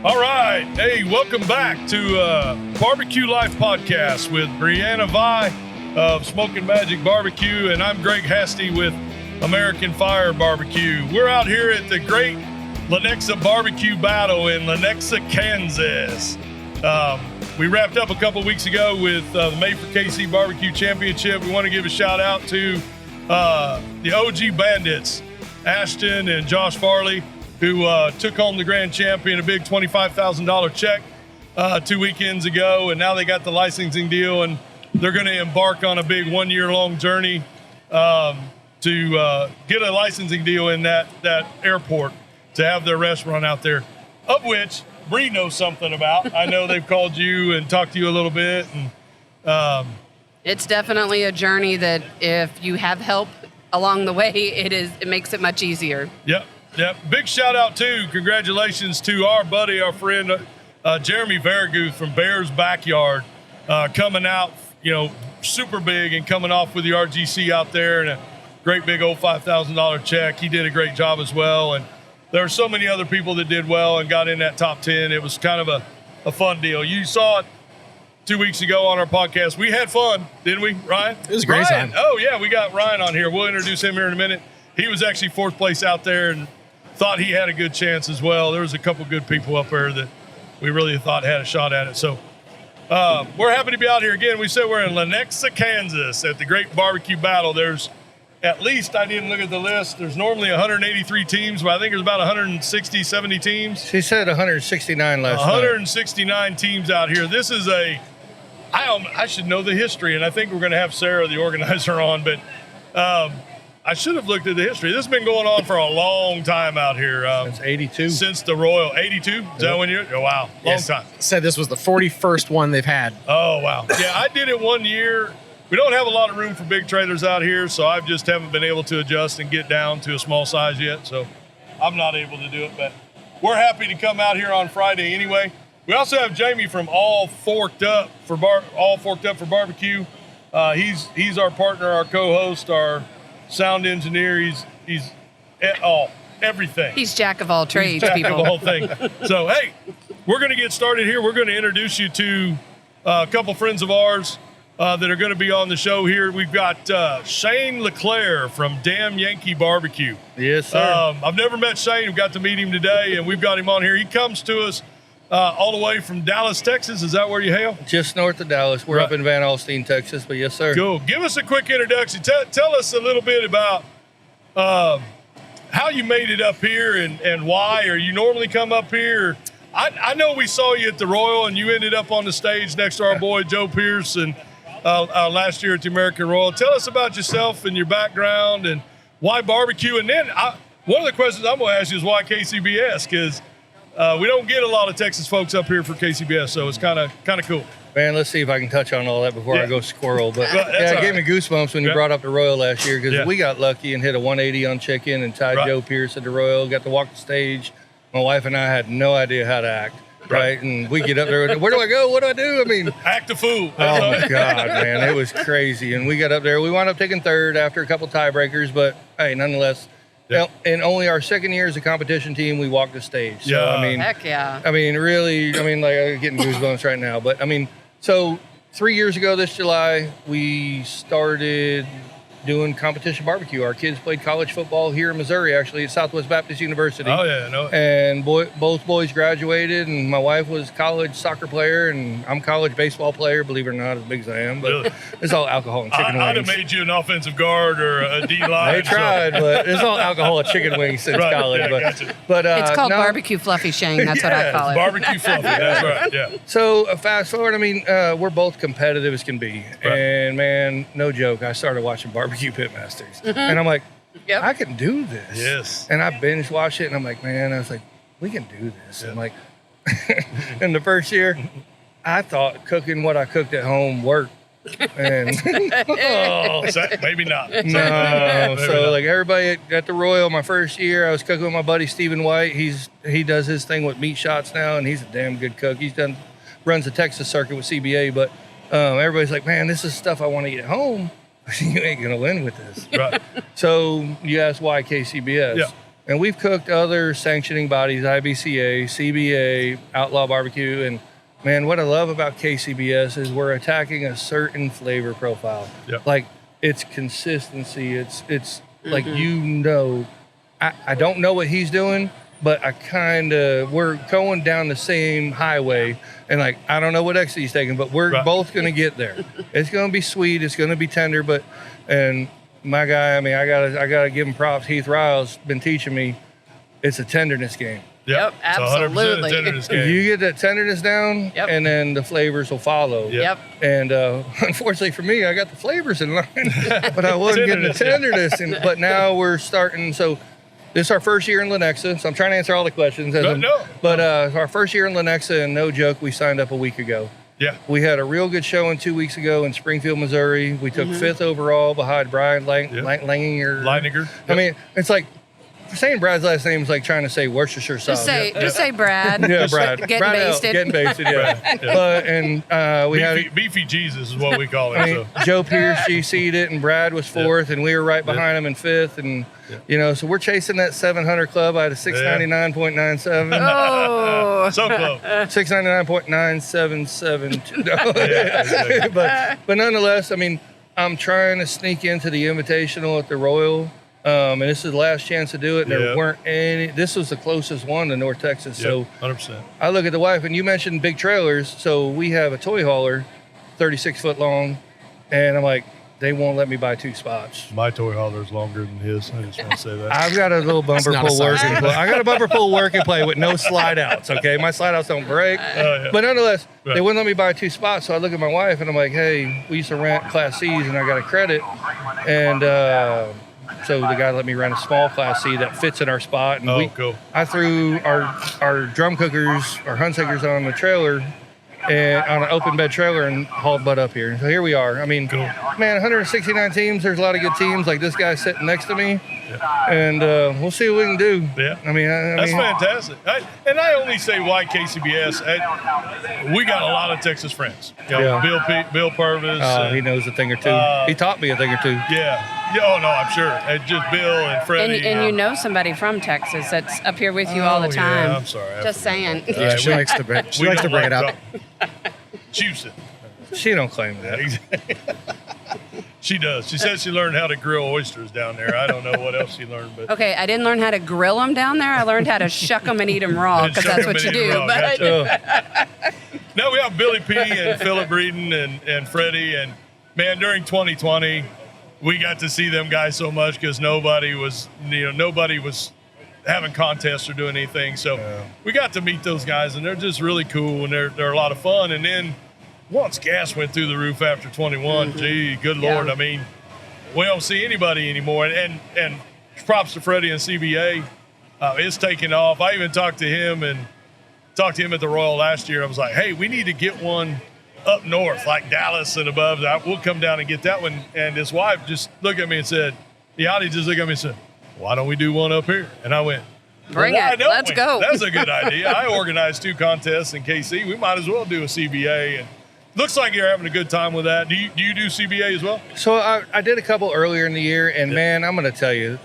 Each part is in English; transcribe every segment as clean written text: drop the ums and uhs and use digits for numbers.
All right. Hey, welcome back to Barbecue Life Podcast with Brianna Vi of Smoking Magic Barbecue, and I'm Greg Hasty with American Fire Barbecue. We're out here at the Great Lenexa BBQ Battle in Lenexa, Kansas. We wrapped up a couple weeks ago with the Made for KC Barbecue Championship. We want to give a shout out to the OG Bandits, Ashton and Josh Farley, who took home the grand champion, a big $25,000 check 2 weekends ago. And now they got the licensing deal, and they're going to embark on a big 1 year long journey to get a licensing deal in that airport to have their restaurant out there, of which Bree knows something about. I know they've called you and talked to you a little bit. And it's definitely a journey that if you have help along the way, it makes it much easier. Yep. Big shout out too. Congratulations to our buddy, our friend, Jeremy Verguth from Bear's Backyard, coming out, super big and coming off with the RGC out there and a great big old $5,000 check. He did a great job as well. And there are so many other people that did well and got in that top 10. It was kind of a fun deal. You saw it 2 weeks ago on our podcast. We had fun, didn't we, Ryan? It was a great time. Oh, yeah, we got Ryan on here. We'll introduce him here in a minute. He was actually fourth place out there and thought he had a good chance as well. There was a couple good people up there that we really thought had a shot at it. So we're happy to be out here again. We said we're in Lenexa, Kansas at the Great Barbecue Battle. There's at least, I didn't look at the list, there's normally 183 teams, but I think there's about 160, 70 teams. She said 169 last 169 teams out here. This is I should know the history, and I think we're going to have Sarah, the organizer, on, but I should have looked at the history. This has been going on for a long time out here. Since 82. Since the Royal. 82? Is that when you're? Oh, wow. Long time. Said this was the 41st one they've had. Oh, wow. Yeah, I did it 1 year. We don't have a lot of room for big trailers out here, so I just haven't been able to adjust and get down to a small size yet, so I'm not able to do it. But we're happy to come out here on Friday anyway. We also have Jamie from All Forked Up for Barbecue. He's our partner, our co-host, our sound engineer. He's everything. He's jack of all trades, Jack people. of the whole thing. So, hey, we're going to get started here. We're going to introduce you to a couple friends of ours that are going to be on the show here. We've got Shane LeClair from Damn Yankee Barbecue. Yes, sir. I've never met Shane. We got to meet him today, and we've got him on here. He comes to us all the way from Dallas, Texas. Is that where you hail? Just north of Dallas. We're up in Van Alstyne, Texas, but yes, sir. Cool. Give us a quick introduction. Tell us a little bit about how you made it up here and why, or you normally come up here. I know we saw you at the Royal, and you ended up on the stage next to our boy Joe Pierce and last year at the American Royal. Tell us about yourself and your background and why barbecue. And then one of the questions I'm going to ask you is why KCBS, because we don't get a lot of Texas folks up here for KCBS, so it's kind of cool. Man, let's see if I can touch on all that before I go squirrel. But it gave me goosebumps when you brought up the Royal last year because we got lucky and hit a 180 on chicken and tied Joe Pierce at the Royal, got to walk the stage. My wife and I had no idea how to act. Right, and we get up there. Where do I go? What do I do? I mean, act a fool. Oh my God, man, it was crazy. And we got up there. We wound up taking third after a couple tiebreakers, but hey, nonetheless, in only our second year as a competition team, we walked the stage. So, I mean, heck yeah. I mean, really, like I'm getting goosebumps right now. But I mean, so 3 years ago this July, we started doing competition barbecue. Our kids played college football here in Missouri, actually, at Southwest Baptist University. Oh, yeah, I know. And both boys graduated, and my wife was college soccer player, and I'm college baseball player, believe it or not, as big as I am. But really? It's all alcohol and chicken wings. I'd have made you an offensive guard or a D-line. They tried, but it's all alcohol and chicken wings since college. Yeah, but, gotcha. but it's called barbecue fluffy, Shane. That's what I call it. Barbecue fluffy, that's right, yeah. So fast forward, we're both competitive as can be. Right. And, man, no joke, I started watching Barbecue Pitmasters. And I'm like, I can do this. Yes. And I binge watched it, and I'm like, man, we can do this. And like, in the first year, I thought cooking what I cooked at home worked. And maybe not. No. So like everybody at the Royal, my first year, I was cooking with my buddy Stephen White. He does his thing with meat shots now, and he's a damn good cook. Runs the Texas circuit with CBA, but everybody's like, man, this is stuff I want to eat at home. You ain't gonna win with this. Right. So you asked why KCBS. Yeah. And we've cooked other sanctioning bodies, IBCA, CBA, Outlaw Barbecue. And man, what I love about KCBS is we're attacking a certain flavor profile. Yep. Like it's consistency. It's like, I don't know what he's doing, but we're going down the same highway, and like, I don't know what exit he's taking, but we're both going to get there. It's going to be sweet. It's going to be tender, and my guy, I mean, I gotta give him props. Heath Riles been teaching me it's a tenderness game. Yep, absolutely. It's 100% a tenderness game. You get that tenderness down, and then the flavors will follow. Yep. And unfortunately for me, I got the flavors in line, but I wasn't getting the tenderness. But now we're starting. So this is our first year in Lenexa. So I'm trying to answer all the questions. But our first year in Lenexa, and no joke, we signed up a week ago. Yeah. We had a real good showing 2 weeks ago in Springfield, Missouri. We took 5th overall behind Brian Leininger. Yep. I mean, it's like saying Brad's last name is like trying to say Worcestershire sauce. Just say Brad. Yeah, Brad. Getting basted, yeah. We had Beefy Jesus is what we call it. Joe Pierce GC'd it, and Brad was 4th, and we were right behind him in 5th. And, so we're chasing that 700 club. I had a 699.97. Oh. So close. 699.9772. But nonetheless, I mean, I'm trying to sneak into the Invitational at the Royal. And this is the last chance to do it. And there weren't any. This was the closest one to North Texas. So 100%. I look at the wife, and you mentioned big trailers. So we have a toy hauler, 36 foot long, and I'm like, they won't let me buy 2 spots. My toy hauler is longer than his. I just want to say that. I've got a little bumper pull work and play. I got a bumper pull work and play with no slide outs. Okay, my slide outs don't break. But nonetheless, they wouldn't let me buy 2 spots. So I look at my wife, and I'm like, hey, we used to rent Class C's, and I got a credit, and so the guy let me rent a small Class C that fits in our spot. And cool. I threw our drum cookers, our hunt stickers on the trailer, and on an open bed trailer, and hauled butt up here. So here we are. I mean, man, 169 teams. There's a lot of good teams. Like this guy sitting next to me, and we'll see what we can do. Yeah. I mean, that's fantastic. I only say why KCBS. We got a lot of Texas friends. Bill Purvis. He knows a thing or two. He taught me a thing or two. Yeah. Oh no, I'm sure. Just Bill and Freddie. And you know somebody from Texas that's up here with you all the time. Yeah, I'm sorry. Just saying. Yeah, she likes to bring it up. Choose it. She don't claim that. She does. She says she learned how to grill oysters down there. I don't know what else she learned, but okay, I didn't learn how to grill them down there. I learned how to shuck them and eat them raw because that's what you do. But now we have Billy P. and Philip Breeden and Freddie, and man, during 2020, we got to see them guys so much because nobody was having contests or doing anything. So we got to meet those guys, and they're just really cool, and they're a lot of fun. And then once gas went through the roof after 21, gee, good Lord. I mean, we don't see anybody anymore. And props to Freddie and CBA. It's taking off. I even talked to him at the Royal last year. I was like, hey, we need to get one up north, like Dallas and above. We'll come down and get that one. And his wife just looked at me and said, Yanni just looked at me and said, why don't we do one up here? And I went, bring it. Let's go. That's a good idea. I organized 2 contests in KC. We might as well do a CBA. And looks like you're having a good time with that. Do you do CBA as well? So I did a couple earlier in the year, and man, I'm going to tell you,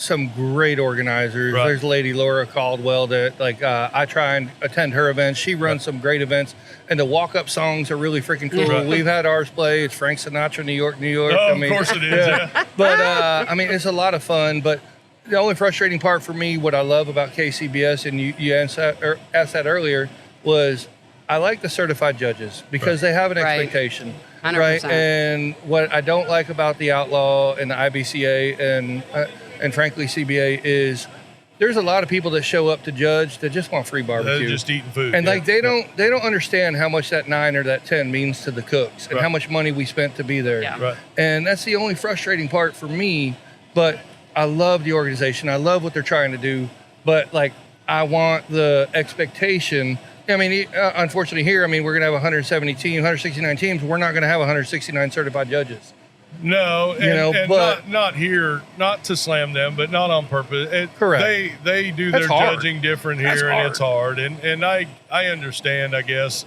some great organizers. Right. There's Lady Laura Caldwell that I try and attend her events. She runs some great events, and the walk-up songs are really freaking cool. Right. We've had ours play. It's Frank Sinatra, New York. Oh, of course it is. Yeah. But I mean, it's a lot of fun. But the only frustrating part for me, what I love about KCBS, and you asked that earlier, was I like the certified judges because they have an expectation. 100%. Right. And what I don't like about the Outlaw and the IBCA and frankly CBA is there's a lot of people that show up to judge that just want free barbecue. They're just eating food. And like they don't understand how much that 9 or that 10 means to the cooks and how much money we spent to be there. Yeah. Right. And that's the only frustrating part for me. But I love the organization. I love what they're trying to do. But like I want the expectation. I mean, unfortunately here, I mean, we're going to have 169 teams. We're not going to have 169 certified judges. No, and but not here, not to slam them, but not on purpose. Correct. They do That's their hard. judging different here, and it's hard. And I understand, I guess.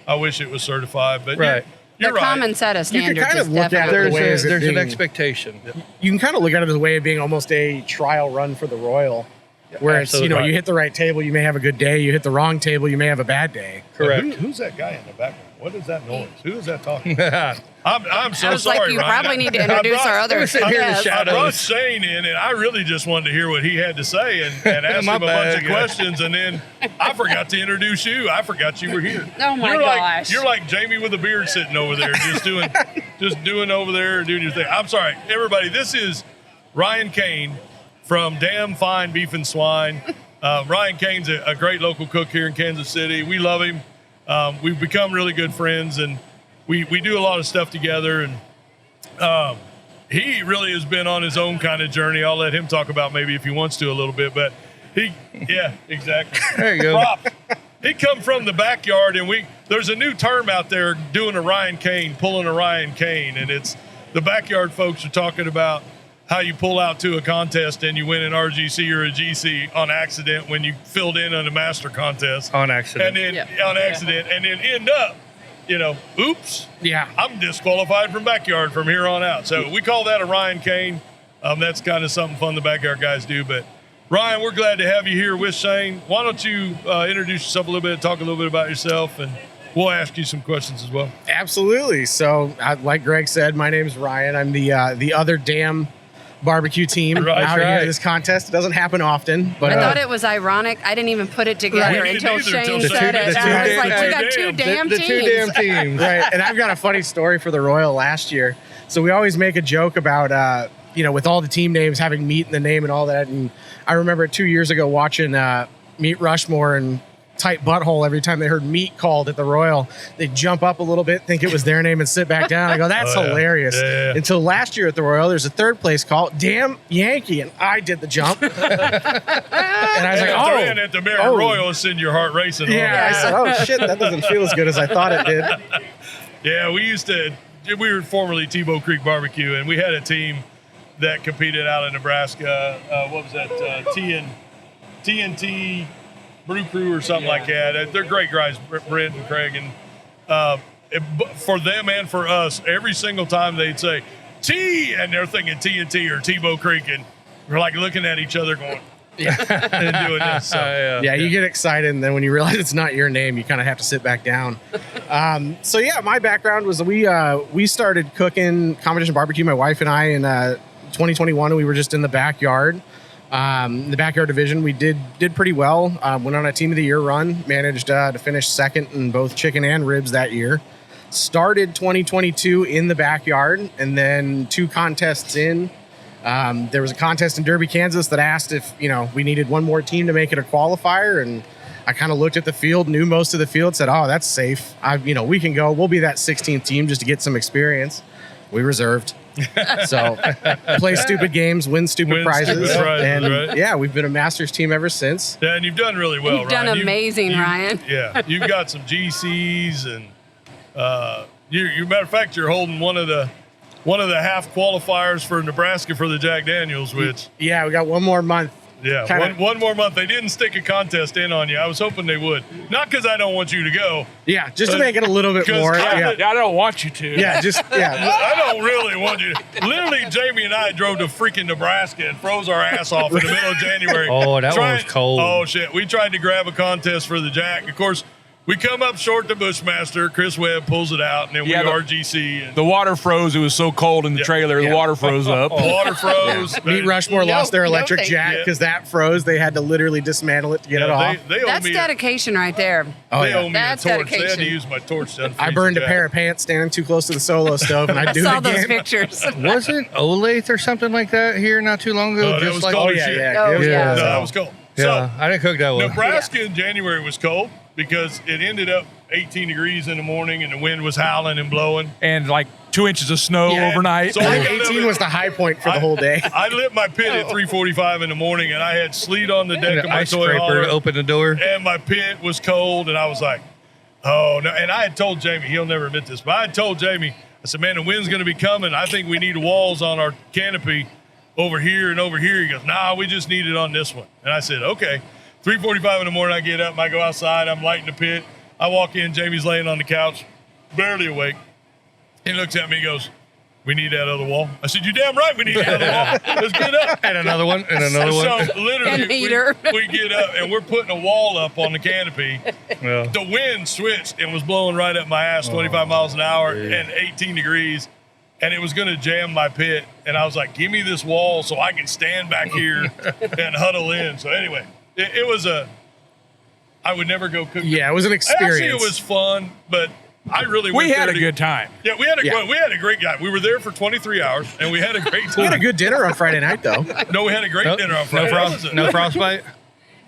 I wish it was certified, but right. The common set of standards. You can kind of look at definitely. it There's an expectation. You can kind of look at it as a way of being almost a trial run for the Royal. Where it's, you Absolutely. you hit the right table, you may have a good day. You hit the wrong table, you may have a bad day. Correct. Who's that guy in the background? What is that noise? Who is that talking? I'm so I was sorry, like, you Ryan. probably need to introduce our other sitting here in the guest. shadows. I brought Shane in, and I really just wanted to hear what he had to say and ask My him a bunch bad. of questions, and then I forgot to introduce you. I forgot you were here. Oh, my you're gosh. You're like Jamie with a beard sitting over there, just doing over there, doing your thing. I'm sorry, everybody. This is Ryan Cain from Damn Fine Beef and Swine. Ryan Cain's a great local cook here in Kansas City. We love him. We've become really good friends, and we do a lot of stuff together. And he really has been on his own kind of journey. I'll let him talk about maybe if he wants to a little bit. But yeah, exactly. There you go. Props. He come from the backyard, and there's a new term out there doing a Ryan Cain, pulling a Ryan Cain, and it's the backyard folks are talking about how you pull out to a contest and you win an RGC or a GC on accident when you filled in on a master contest. On accident. And then on accident, and then end up, oops, Yeah. I'm disqualified from backyard from here on out. So we call that a Ryan Cain. That's kind of something fun the backyard guys do. But Ryan, we're glad to have you here with Shane. Why don't you introduce yourself a little bit, talk a little bit about yourself, and we'll ask you some questions as well. Absolutely. So, like Greg said, my name's Ryan. I'm the other Damn barbecue team out here in this contest. It doesn't happen often, but I thought it was ironic. I didn't even put it together We didn't until either, Shane till said Shane it. said I was it. like, we got Damn. two damn the teams. two damn teams. right. And I've got a funny story for the Royal last year. So we always make a joke about with all the team names having meat in the name and all that. And I remember 2 years ago watching Meat Rushmore and tight butthole every time they heard meat called at the Royal. They'd jump up a little bit, think it was their name, and sit back down. I go, that's hilarious. Yeah. Until last year at the Royal, there's a third place call, Damn Yankee, and I did the jump. And I was like, And at the American Royal, it's send your heart racing. yeah. I said, oh, shit, that doesn't feel as good as I thought it did. Yeah, we were formerly Tebow Creek Barbecue, and we had a team that competed out in Nebraska. What was that? TNT Brew Crew or something like that. They're great guys, Brent and Craig. And for them and for us, every single time they'd say, T, and they're thinking TNT or Tebow Creek, and we're like looking at each other going, and doing this. So. Yeah, you get excited, and then when you realize it's not your name, you kind of have to sit back down. So yeah, my background was we started cooking competition barbecue, my wife and I, in 2021, and we were just in the backyard. The backyard division, we did pretty well. Went on a team of the year run, managed to finish second in both chicken and ribs that year. Started 2022 in the backyard, and then 2 contests in. There was a contest in Derby, Kansas that asked if, we needed one more team to make it a qualifier. And I kind of looked at the field, knew most of the field, said, oh, that's safe. We can go. We'll be that 16th team just to get some experience. We reserved. So play stupid games, win stupid prizes. And right? yeah, we've been a Masters team ever since. Yeah, and you've done really well, You've done Ryan. amazing, Ryan. Yeah, you've got some GCs, and you matter of fact, you're holding one of the half qualifiers for Nebraska for the Jack Daniels, which Yeah, we got one more month. yeah, one more month. They didn't stick a contest in on you. I was hoping they would. Not because I don't want you to go. Yeah, just to make it a little bit 'Cause more. I- Yeah, I don't want you to. yeah, I don't really want you to. Literally, Jamie and I drove to freaking Nebraska and froze our ass off in the middle of January. Oh, that one was cold. Oh, shit. We tried to grab a contest for the Jack. Of course, we come up short to Bushmaster. Chris Webb pulls it out, and then Yeah, we the- RGC. And The water froze. It was so cold in the trailer. The water froze up. water froze. Meat Rushmore lost their no, electric thank jack you. because that froze. They had to literally dismantle it to get it off. They owe That's me dedication right there. Oh, They yeah. owe me That's a torch. They had to dedication. use my torch to unfreeze I burned the a Jack. pair of pants standing too close to the solo stove, and I I do saw it those again. pictures. Wasn't Olathe or something like that here not too long ago? Oh, that was like, cold Oh as yeah, shit. yeah. Oh, It was yeah. cold. No, that was cold. yeah, So, I didn't cook that well. Nebraska in January was cold because it ended up 18 degrees in the morning and the wind was howling and blowing. And like 2 inches of snow Yeah. overnight. So I I think got up 18 at- was the high point for the whole day. I lit my pit at 3:45 in the morning, and I had sleet on the deck The of my ice toy scraper hauler, to open the door. and my pit was cold, and I was like, oh, no. And I had told Jamie, he'll never admit this, but I had told Jamie, I said, man, the wind's going to be coming. I think we need walls on our canopy over here and over here. He goes, nah, we just need it on this one. And I said, okay. 3:45 in the morning, I get up, and I go outside, I'm lighting the pit. I walk in, Jamie's laying on the couch, barely awake. He looks at me and goes, we need that other wall. I said, you damn right we need that other wall. Let's get up. And another one, and another one. So literally, we get up, and we're putting a wall up on the canopy. Yeah. The wind switched and was blowing right up my ass, 25 miles an hour and 18 degrees. And it was going to jam my pit. And I was like, give me this wall so I can stand back here and huddle in. So anyway, it was I would never go cook. Yeah, it was an experience. Actually, it was fun, but I really we had a good time. Yeah, we had a great guy. We were there for 23 hours, and we had a great time. We had a good dinner on Friday night, though. No, we had a great dinner on Friday. No frostbite?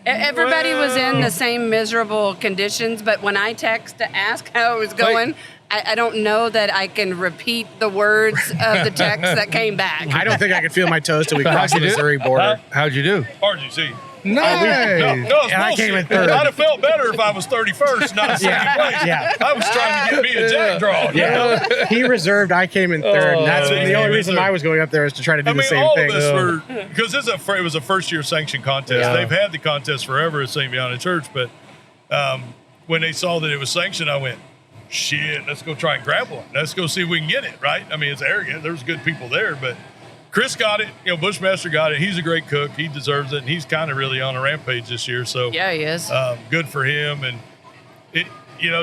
Everybody was in the same miserable conditions, but when I text to ask how it was going, I don't know that I can repeat the words of the text that came back. I don't think I could feel my toes till we crossed the Missouri border. How'd you do? RGC. Nice. No, and I came in third. I'd have felt better if I was 31st, not second place. Yeah. I was trying to get me a jack draw. Yeah. He reserved, I came in third. And that's the only reason I was going up there is to try to do the same thing. All of us because it was a first-year sanctioned contest. Yeah. They've had the contest forever at St. Vianney Church, but when they saw that it was sanctioned, I went, shit, let's go try and grab one. Let's go see if we can get it, right? I mean, it's arrogant. There's good people there, but Chris got it. Bushmaster got it. He's a great cook. He deserves it, and he's kind of really on a rampage this year. So yeah, he is. Good for him. And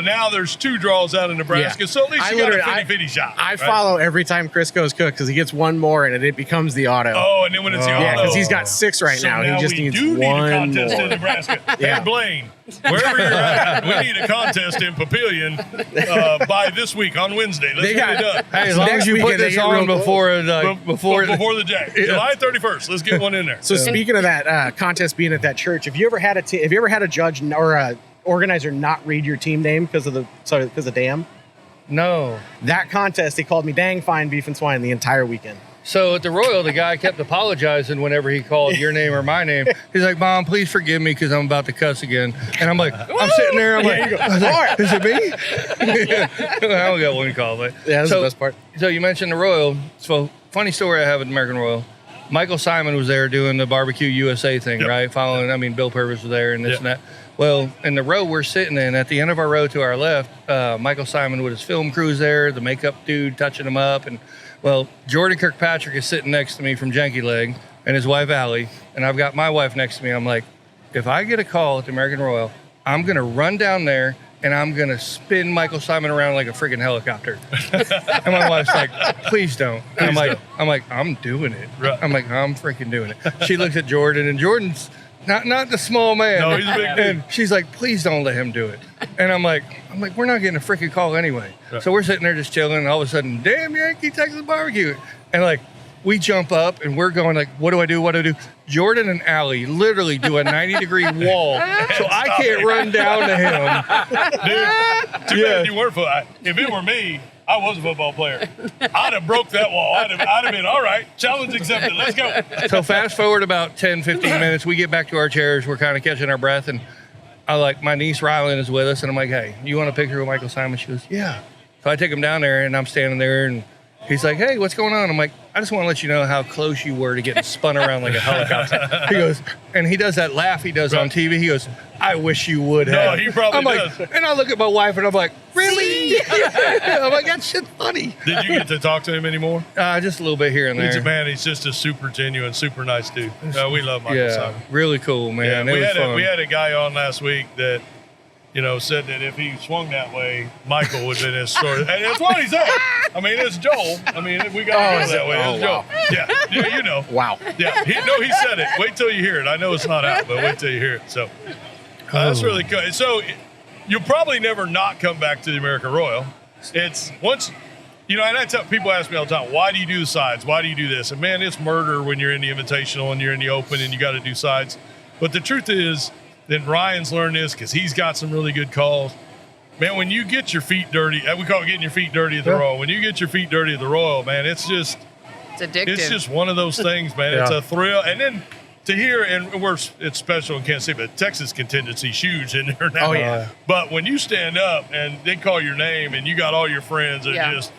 now there's 2 draws out of Nebraska, so at least you got a 50-50 shot. I follow every time Chris goes cook because he gets one more and it becomes the auto. Oh, and then when it's the auto. Yeah, because he's got 6 right so now. He just needs one need a contest more. in Nebraska. Hey, Blaine, wherever you're at, we need a contest in Papillion by this week on Wednesday. Let's get it done. Hey, as long as you put this on before the Jack. Yeah. July 31st. Let's get one in there. So speaking of that contest being at that church, have you ever had a judge or a organizer not read your team name because of dam? No. That contest, they called me dang fine beef and swine the entire weekend. So at the Royal, the guy kept apologizing whenever he called your name or my name. He's like, Mom, please forgive me because I'm about to cuss again. And I'm like, I'm sitting there, I'm like, is it me? I only got one call. But yeah, that's the best part. So you mentioned the Royal. So funny story I have with the American Royal. Michael Simon was there doing the Barbecue USA thing, right? Following, Bill Purvis was there and this and that. Well, in the row we're sitting in, at the end of our row to our left, Michael Simon with his film crew's there, the makeup dude touching him up. And, well, Jordan Kirkpatrick is sitting next to me from Janky Leg and his wife, Allie. And I've got my wife next to me. I'm like, if I get a call at the American Royal, I'm going to run down there and I'm going to spin Michael Simon around like a friggin' helicopter. And my wife's like, please don't. And I'm like, I'm doing it. I'm like, I'm freaking doing it. She looks at Jordan and Jordan's not the small man. No, he's a big dude. And she's like, please don't let him do it. And I'm like, we're not getting a freaking call anyway. Right. So we're sitting there just chilling, and all of a sudden, damn Yankee Texas barbecue. And like, we jump up and we're going like, what do I do? Jordan and Allie literally do a 90-degree wall, so I can't run down to him. Dude, too bad you weren't football. If it were me, I was a football player. I'd have broke that wall. I'd have been, all right, challenge accepted. Let's go. So fast forward about 10, 15 minutes, we get back to our chairs. We're kind of catching our breath, and my niece Rylan is with us, and I'm like, hey, you want a picture with Michael Simon? She goes, yeah. So I take him down there, and I'm standing there, and he's like, hey, what's going on? I'm like, I just want to let you know how close you were to getting spun around like a helicopter. He goes, and he does that laugh he does on TV. He goes, I wish you would have. No, he probably does. And I look at my wife and I'm like, really? I'm like, that shit's funny. Did you get to talk to him anymore? Just a little bit here and there. He's just a super genuine, super nice dude. We love Michael Simon. Really cool, man. Yeah, we had a guy on last week that, said that if he swung that way, Michael would have been his story. And that's what he said. It's Joel. We got to go that way. It's Joel. Yeah, Wow. Yeah, he said it. Wait till you hear it. I know it's not out, but wait till you hear it. So that's really cool. So you'll probably never not come back to the American Royal. It's once, and I tell people ask me all the time, why do you do the sides? Why do you do this? And man, it's murder when you're in the Invitational and you're in the Open and you got to do sides. But the truth is, then Ryan's learned this because he's got some really good calls. Man, when you get your feet dirty, we call it getting your feet dirty at the Royal. When you get your feet dirty at the Royal, man, it's addictive. It's just one of those things, man. It's a thrill. And then to hear, and it's special in Kansas City, but Texas contingency's huge in there now. Oh, yeah. But when you stand up and they call your name and you got all your friends that just...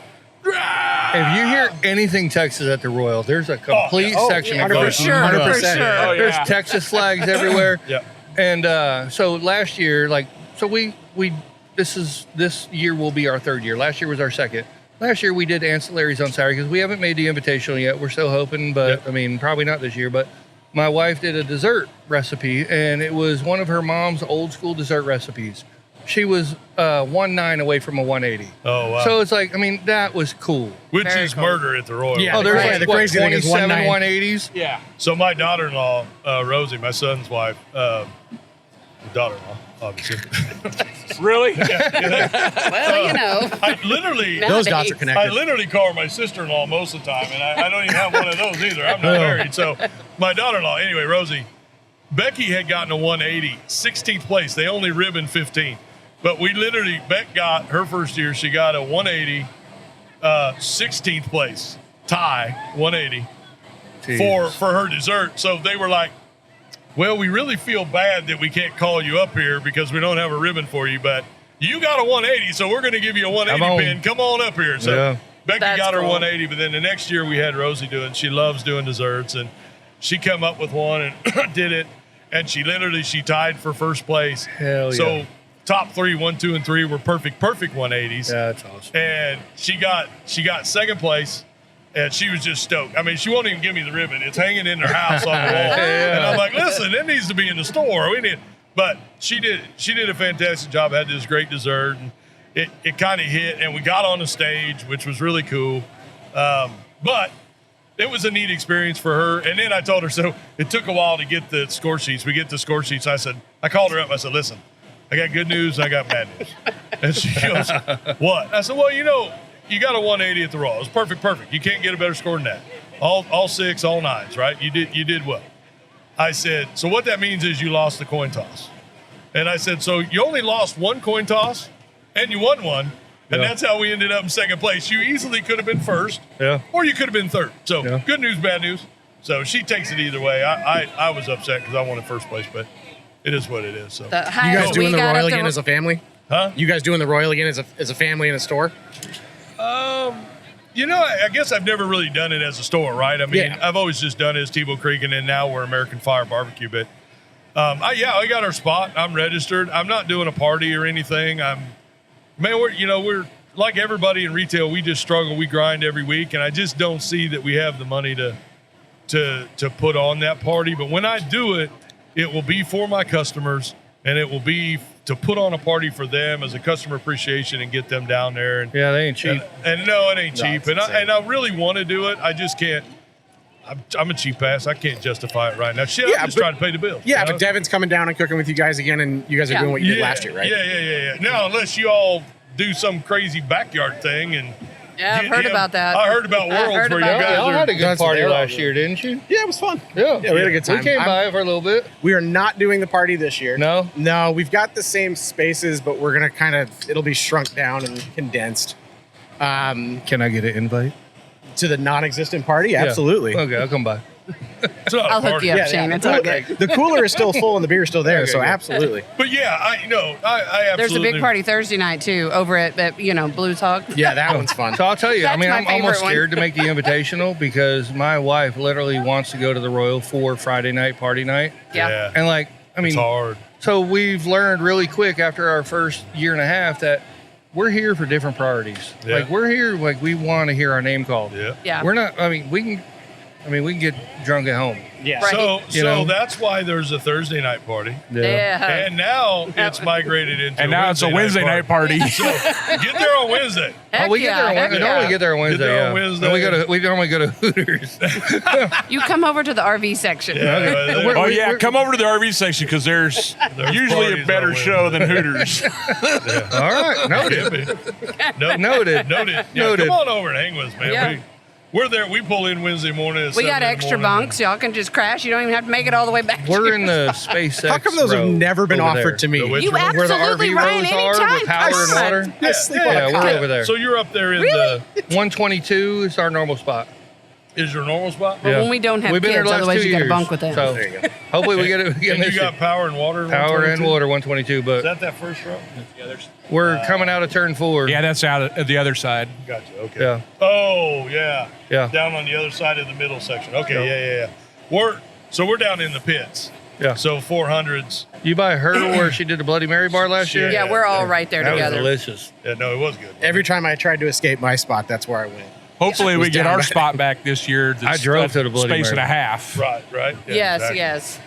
If you hear anything Texas at the Royal, there's a complete section that goes 100%. For sure. There's Texas flags everywhere. Yeah. And so last year, this year will be our third year. Last year was our second. last year we did ancillaries on Saturday because we haven't made the invitational yet. We're still hoping, but I mean, probably not this year. But my wife did a dessert recipe, and it was one of her mom's old school dessert recipes. She was 1.9 away from a 180. Oh, wow. So it's like, I mean, that was cool. Which Very is cool. murder at the Royal. Yeah. Oh, there's crazy- like, the what, crazy thing is 27 1.9. 180s? Yeah. So my daughter-in-law, Rosie, my son's wife, daughter-in-law, obviously. Really? Well, you know. I literally, Those dots are Nowadays. I connected. literally call her my sister-in-law most of the time, and I don't even have one of those either. I'm not married. So my daughter-in-law, anyway, Rosie, Becky had gotten a 180, 16th place. They only ribbon 15. But we literally, Beck got her first year, she got a 180, 16th place, tie, 180 for her dessert. So they were like, well, we really feel bad that we can't call you up here because we don't have a ribbon for you, but you got a 180, so we're going to give you a 180 pin. Come on up here. So Becky That's got her cool. 180, but then the next year we had Rosie doing, she loves doing desserts, and she come up with one and did it, and she tied for first place. Hell yeah. So top 3, 1, 2, and 3 were perfect 180s. Yeah, that's awesome. And she got second place, and she was just stoked. I mean, she won't even give me the ribbon. It's hanging in her house on the wall. And I'm like, listen, it needs to be in the store. But she did a fantastic job. Had this great dessert, and it kind of hit. And we got on the stage, which was really cool. But it was a neat experience for her. And then I told her, so it took a while to get the score sheets. We get the score sheets. I called her up. I said, listen, I got good news. I got bad news. And she goes, what? I said, well, you got a 180 at the Raw. It was perfect. You can't get a better score than that. All 6, all 9s, right? You did well. I said, so what that means is you lost the coin toss. And I said, so you only lost one coin toss and you won one. And that's how we ended up in second place. You easily could have been first, or you could have been third. So good news, bad news. So she takes it either way. I was upset because I wanted first place, but it is what it is. So You guys doing the Royal again as a family? Huh? You guys doing the Royal again as a family in a store? I guess I've never really done it as a store, right? I mean, I've always just done it as Tebow Creek, and then now we're American Fire Barbecue. But I got our spot. I'm registered. I'm not doing a party or anything. We're like everybody in retail. We just struggle. We grind every week, and I just don't see that we have the money to put on that party. But when I do it, it will be for my customers, and it will be to put on a party for them as a customer appreciation and get them down there. And yeah, they ain't cheap. And no, it ain't cheap. And I really want to do it. I just can't. I'm a cheap ass. I can't justify it right now. Shit, I'm just trying to pay the bills. Yeah, but Devin's coming down and cooking with you guys again, and you guys are doing what you did last year, right? Yeah. Now, unless you all do some crazy backyard thing and. Yeah, I've heard about that. I heard about Worlds where you guys Y'all had a good party there. last year, didn't you? Yeah, it was fun. Yeah, we had a good time. We came by for a little bit. We are not doing the party this year. No, we've got the same spaces, but we're gonna it'll be shrunk down and condensed. Can I get an invite to the non-existent party? Absolutely. Okay, I'll come by. I'll hook you up, Shane. It's okay. The cooler is still full and the beer is still there, Okay, so good. absolutely. But yeah, I absolutely. There's a big party Thursday night too over at Blues Hog. Yeah, that one's fun. So I'll tell you, That's my I'm almost favorite one. scared to make the invitational because my wife literally wants to go to the Royal for Friday night party night. Yeah. And it's hard. So we've learned really quick after our first year and a half that we're here for different priorities. Yeah. Like we're here, like we want to hear our name called. Yeah. We're not. We can get drunk at home. Yeah. Right. So that's why there's a Thursday night party. Yeah. And now it's migrated into And now it's a Wednesday night party. So get there on Wednesday. Heck We get there on heck Wednesday. We normally get there on Wednesday. there on yeah. Wednesday. And we normally go to Hooters. You come over to the RV section. Yeah, Oh yeah, come over to the RV section because there's usually parties a better on show than Hooters. All right, noted. Noted. Yeah, Noted. come on over and hang with us, man. Yeah. We're there. We pull in Wednesday morning. At We 7 got in the extra morning. bunks. Y'all can just crash. You don't even have to make it all the way back. We're here. in the SpaceX. How come those have row never been over offered to me? The which You row? Where the absolutely RV Ryan rows are anytime. with power and water. I sleep on Yeah, a we're cot. over there. So you're up there in Really? the 122 is our normal spot. is your normal spot? But when we don't have We've been there kids, the last otherwise 2 you got to years. bunk with them. So There you go. hopefully we get it. And you got power and water. in power and 122? water 122, Is but that first row? we're coming out of turn 4. Yeah, that's out at the other side. Gotcha. Okay. Yeah. Oh yeah. Yeah. Down on the other side of the middle section. Okay. Yeah. We're down in the pits. Yeah. So 400s. You buy her where she did the Bloody Mary bar last year? Yeah, we're all right there That together. was delicious. Yeah, no, it was good. Every time I tried to escape my spot, that's where I went. Hopefully, we get down our back. spot back this year. I drove to the Bloody space Mary. and a half. Right. Yeah, Yes, exactly. yes.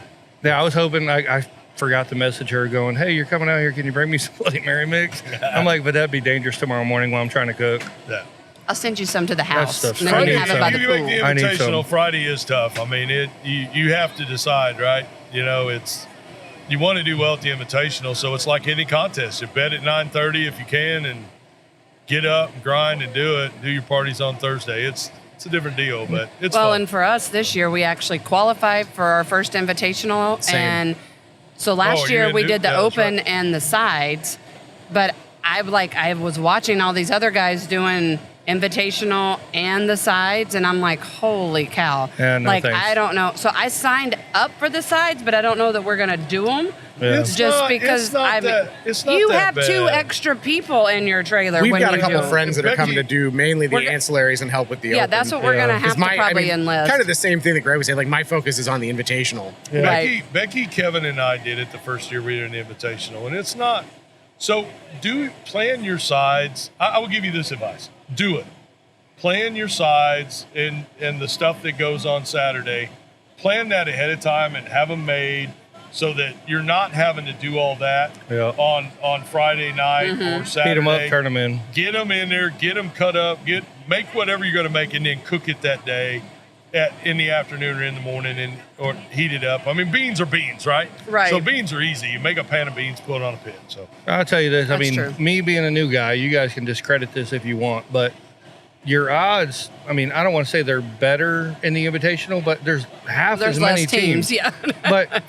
Yeah, I was hoping. I forgot to message her going, hey, you're coming out here. Can you bring me some Bloody Mary mix? I'm like, but that'd be dangerous tomorrow morning while I'm trying to cook. Yeah. I'll send you some to the house. stuff's And then we funny. can have it by the You make pool. the I need invitational. some. Friday is tough. I mean, you have to decide, right? You know, you want to do well at the invitational, so it's like any contest. You bet at 9:30 if you can, and get up and grind and do it. Do your parties on Thursday. It's a different deal, but it's Well, fun. and for us this year, we actually qualified for our first invitational. Same. And so last you year didn't we do- did the yeah, that's open right. and the sides, but I was watching all these other guys doing invitational and the sides, and I'm like, holy cow. Yeah, no like, thanks. I don't know. So I signed up for the sides, but I don't know that we're going to do them. Yeah. It's Just not- because it's not that you bad. have 2 extra people in your trailer. We've when got a you couple do. friends that are coming to Becky- do mainly the We're go- ancillaries and help with the Yeah, open. that's what we're going to have 'Cause to probably enlist. kind of the same thing that Greg was saying. Like, my focus is on the invitational. Right. Becky, Kevin, and I did it the first year we were in the invitational, and it's not. So plan your sides. I will give you this advice: do it. Plan your sides and the stuff that goes on Saturday. Plan that ahead of time and have them made so that you're not having to do all that Yeah. on Friday night or Saturday. Heat them up, turn them in. Get them in there, get them cut up, make whatever you're going to make, and then cook it that day in the afternoon or in the morning, or heat it up. I mean, beans are beans, right? Right. So beans are easy. You make a pan of beans, put it on a pin. So I'll tell you this. I That's mean, true. me being a new guy, you guys can discredit this if you want, but your odds, I mean, I don't want to say they're better in the invitational, but there's half There's as many less teams. Yeah. But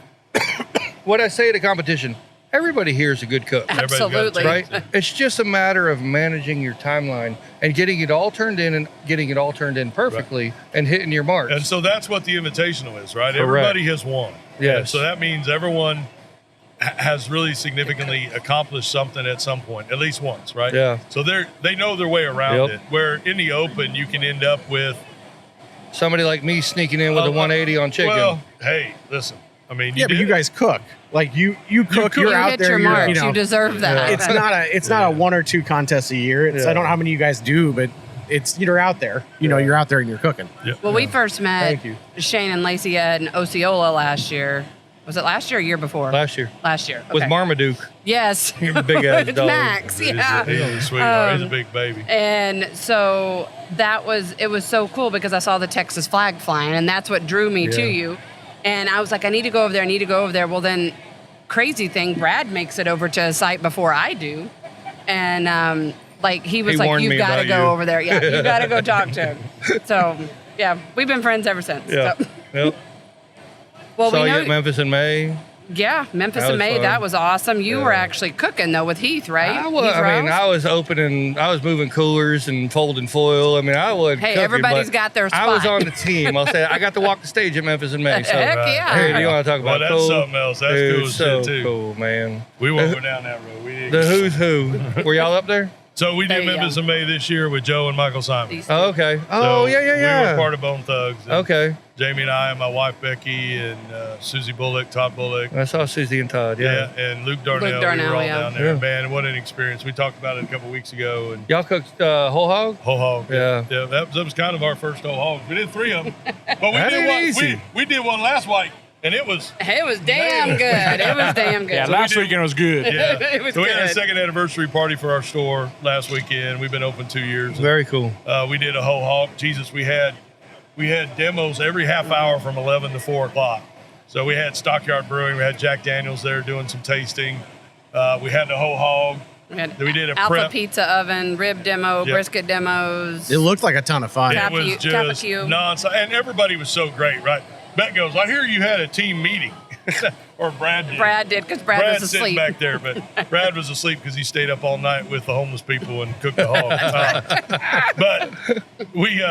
what I say at a competition, everybody here is a good cook, Everybody's got a Absolutely. chance. right? It's just a matter of managing your timeline and getting it all turned in perfectly and hitting your marks. And so that's what the invitational is, right? Correct. Everybody has won. Yes. And so that means everyone has really significantly accomplished something at some point, at least once, right? Yeah. So they know their way around Yep. it. Where in the open, you can end up with Somebody like me sneaking in with a 180 on chicken. Well, hey, listen. I mean, Yeah, but did you it. guys cook. Like, you cook. cook. You're You out hit there. your you're, marks. you know, You deserve that. it's not a 1 or 2 contests a year. I don't know how many you guys do, but you're out there. You're out there and you're cooking. Yeah. Well, we first met Thank you. Shane and Lacey at Osceola last year. Was it last year or year before? Last year. Last year. With Okay. Marmaduke. Yes. Big ass It's dog. Max. He's Yeah. He's a sweetheart. He's a big baby. And so it was so cool because I saw the Texas flag flying, and that's what drew me to Yeah. you. And I was like, I need to go over there. Well, then, crazy thing, Brad makes it over to a site before I do. And he was He like, warned you've me got to about go you." over there. Yeah, you got to go talk to him. So, yeah, we've been friends ever since. Yeah. So, Yep. well, Saw we you know. at Memphis in May. Yeah, Memphis That and was May, fun. that was awesome. You were Yeah. actually cooking, though, with Heath, right? I Heath Rouse? was opening, I was moving coolers and folding foil. I mean, I was Hey, cooking, everybody's but got their I was spot. on the team. I'll say I got to walk the stage at Memphis in May. So, Heck yeah. hey, do you want to talk Well, about that's cool? something else. That's Dude, cool as so shit, too. cool, man. We won't go down that road. We didn't. The who's who. Were y'all up there? So we There did you Memphis go. in May this year with Joe and Michael Simon. These Oh, okay. Oh, So yeah. We were part of Bone Thugs. And Okay. Jamie and I and my wife Becky and Susie Bullock, Todd Bullock. I saw Susie and Todd. Yeah. And Luke Darnell. Luke Darnell, we were all yeah. down there. Yeah. Man, what an experience. We talked about it a couple weeks ago. And Y'all cooked whole hog? whole hog. Yeah. Yeah, that was kind of our first whole hog. We did 3 of them. But we That did ain't one. easy. We did one last week, and it was. It was damn good. It was damn good. Yeah, So last we did- weekend was good. Yeah. It was so we had a good. second anniversary party for our store last weekend. We've been open 2 years. Very cool. We did a whole hog. Jesus, we had demos every half hour from 11 to 4 o'clock. So we had Stockyard Brewing. We had Jack Daniels there doing some tasting. We had the whole hog. We did a Alpha prep. Pizza Oven, rib demo, Yep. brisket demos. It looked like a ton of fun. Yeah. It was Kappa just Cube. nonstop. And everybody was so great, right? Beck goes, I hear you had a team meeting. Or Brad did. Brad did because Brad Brad's was sitting asleep. back there, but Brad was asleep because he stayed up all night with the homeless people and cooked the hog. But we,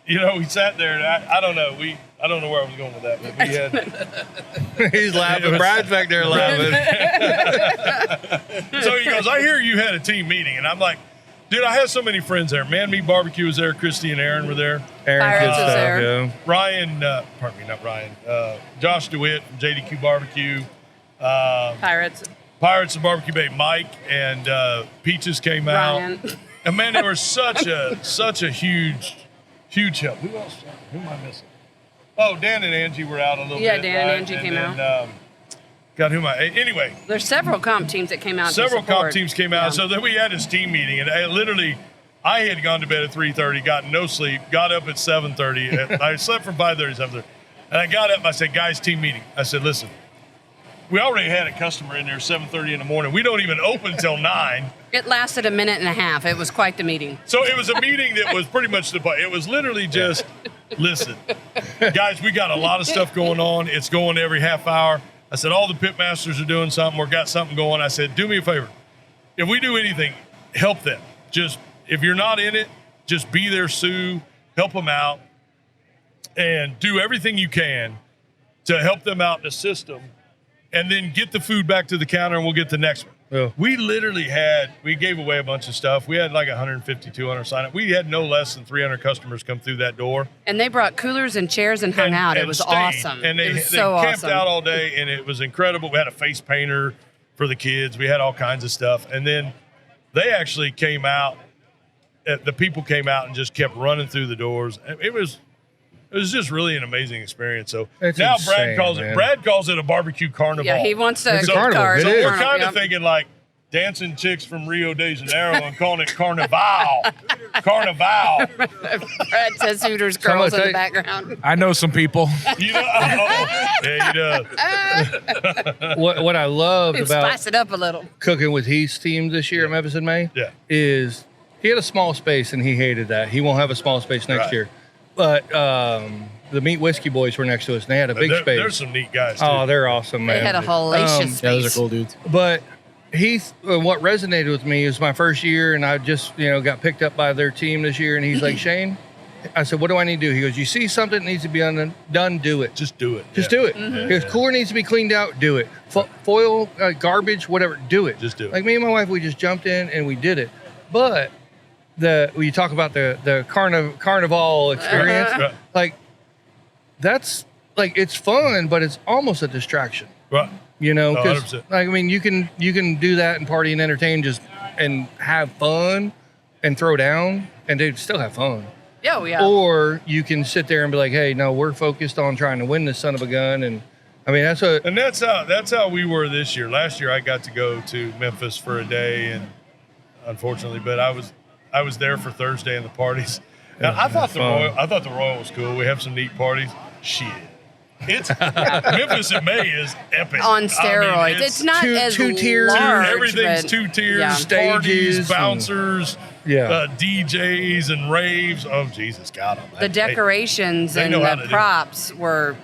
we sat there and I don't know. I don't know where I was going with that, but we had. He's laughing. Brad's back there laughing. So he goes, I hear you had a team meeting, and I'm like, Dude, I had so many friends there. Man Meat Barbecue was there. Christy and Aaron were there. Aaron, Pirates good is stuff, there. yeah. Ryan, pardon me, not Ryan. Josh DeWitt from JDQ Barbecue. Pirates. Pirates of Barbecue Bay, Mike and Peaches came Ryan. out. And man, they were such a huge help. Who else? Who am I missing? Oh, Dan and Angie were out a little bit. Yeah, Dan and right? Angie came then, out. God, who am I? Anyway, There's several comp teams that came out. several to support. comp teams came out. Yeah. So then we had this team meeting, and I had gone to bed at 3:30, gotten no sleep, got up at 7:30. I slept from 5:30 to 7:30. And I got up, I said, guys, team meeting. I said, listen, we already had a customer in there 7:30 in the morning. We don't even open till 9. It lasted a minute and a half. It was quite the meeting. So it was a meeting that was pretty much it was literally just, listen, guys, we got a lot of stuff going on. It's going every half hour. I said, all the pit masters are doing something or got something going. I said, do me a favor. If we do anything, help them. Just, if you're not in it, just be there, Sue, help them out, and do everything you can to help them out in the system, and then get the food back to the counter and we'll get the next one. Yeah. We literally we gave away a bunch of stuff. We had like 150, 200 sign up. We had no less than 300 customers come through that door. And they brought coolers and chairs and hung out. It was stayed. awesome. And it they was so camped awesome. out all day, and it was incredible. We had a face painter for the kids. We had all kinds of stuff. And then they actually came out. The people came out and just kept running through the doors. It was just really an amazing experience. So It's now insane, Brad calls it a barbecue carnival. Yeah, he wants a It's a gift carnival. card. It So is. we're kind Yep. of thinking like dancing chicks from Rio de Janeiro and calling it Carnival. Carnival. Brad says Hooters girls in the background. I know some people. You know, yeah, he does. What I loved about Spice it up a little. cooking with Heath's team this year at Memphis in May Yeah. is he had a small space and he hated that. He won't have a small space next Right. year. But the Meat Whiskey Boys were next to us and they had a big space. There's some neat guys, too. Oh, they're awesome, man. They had a hellacious space. Yeah, those are cool dudes. But Heath, what resonated with me is my first year, and I just got picked up by their team this year. And he's like, Shane, I said, what do I need to do? He goes, you see something that needs to be done, do it. Just do it. Just Yeah. do it. He goes, cooler needs to be cleaned out, do it. Foil, garbage, whatever, do it. Just do it. Like me and my wife, we just jumped in and we did it. But when you talk about the carnival experience, Right. like that's like it's fun, but it's almost a distraction. Right. Because 100%. like I mean, you can do that and party and entertain, and have fun and throw down, and they still have fun. Oh, yeah. Or you can sit there and be like, hey, no, we're focused on trying to win this son of a gun, and I mean that's how we were this year. Last year I got to go to Memphis for a day, and unfortunately, but I was there for Thursday and the parties. Now, I thought the Royal was cool. We have some neat parties. Shit. It's Memphis in May is epic. On steroids. I mean, it's not as two tiers. large, everything's but- 2 tiers, Yeah. Stages parties, bouncers, DJs and raves. Oh, Jesus, God. The decorations they and know how to the do it. props were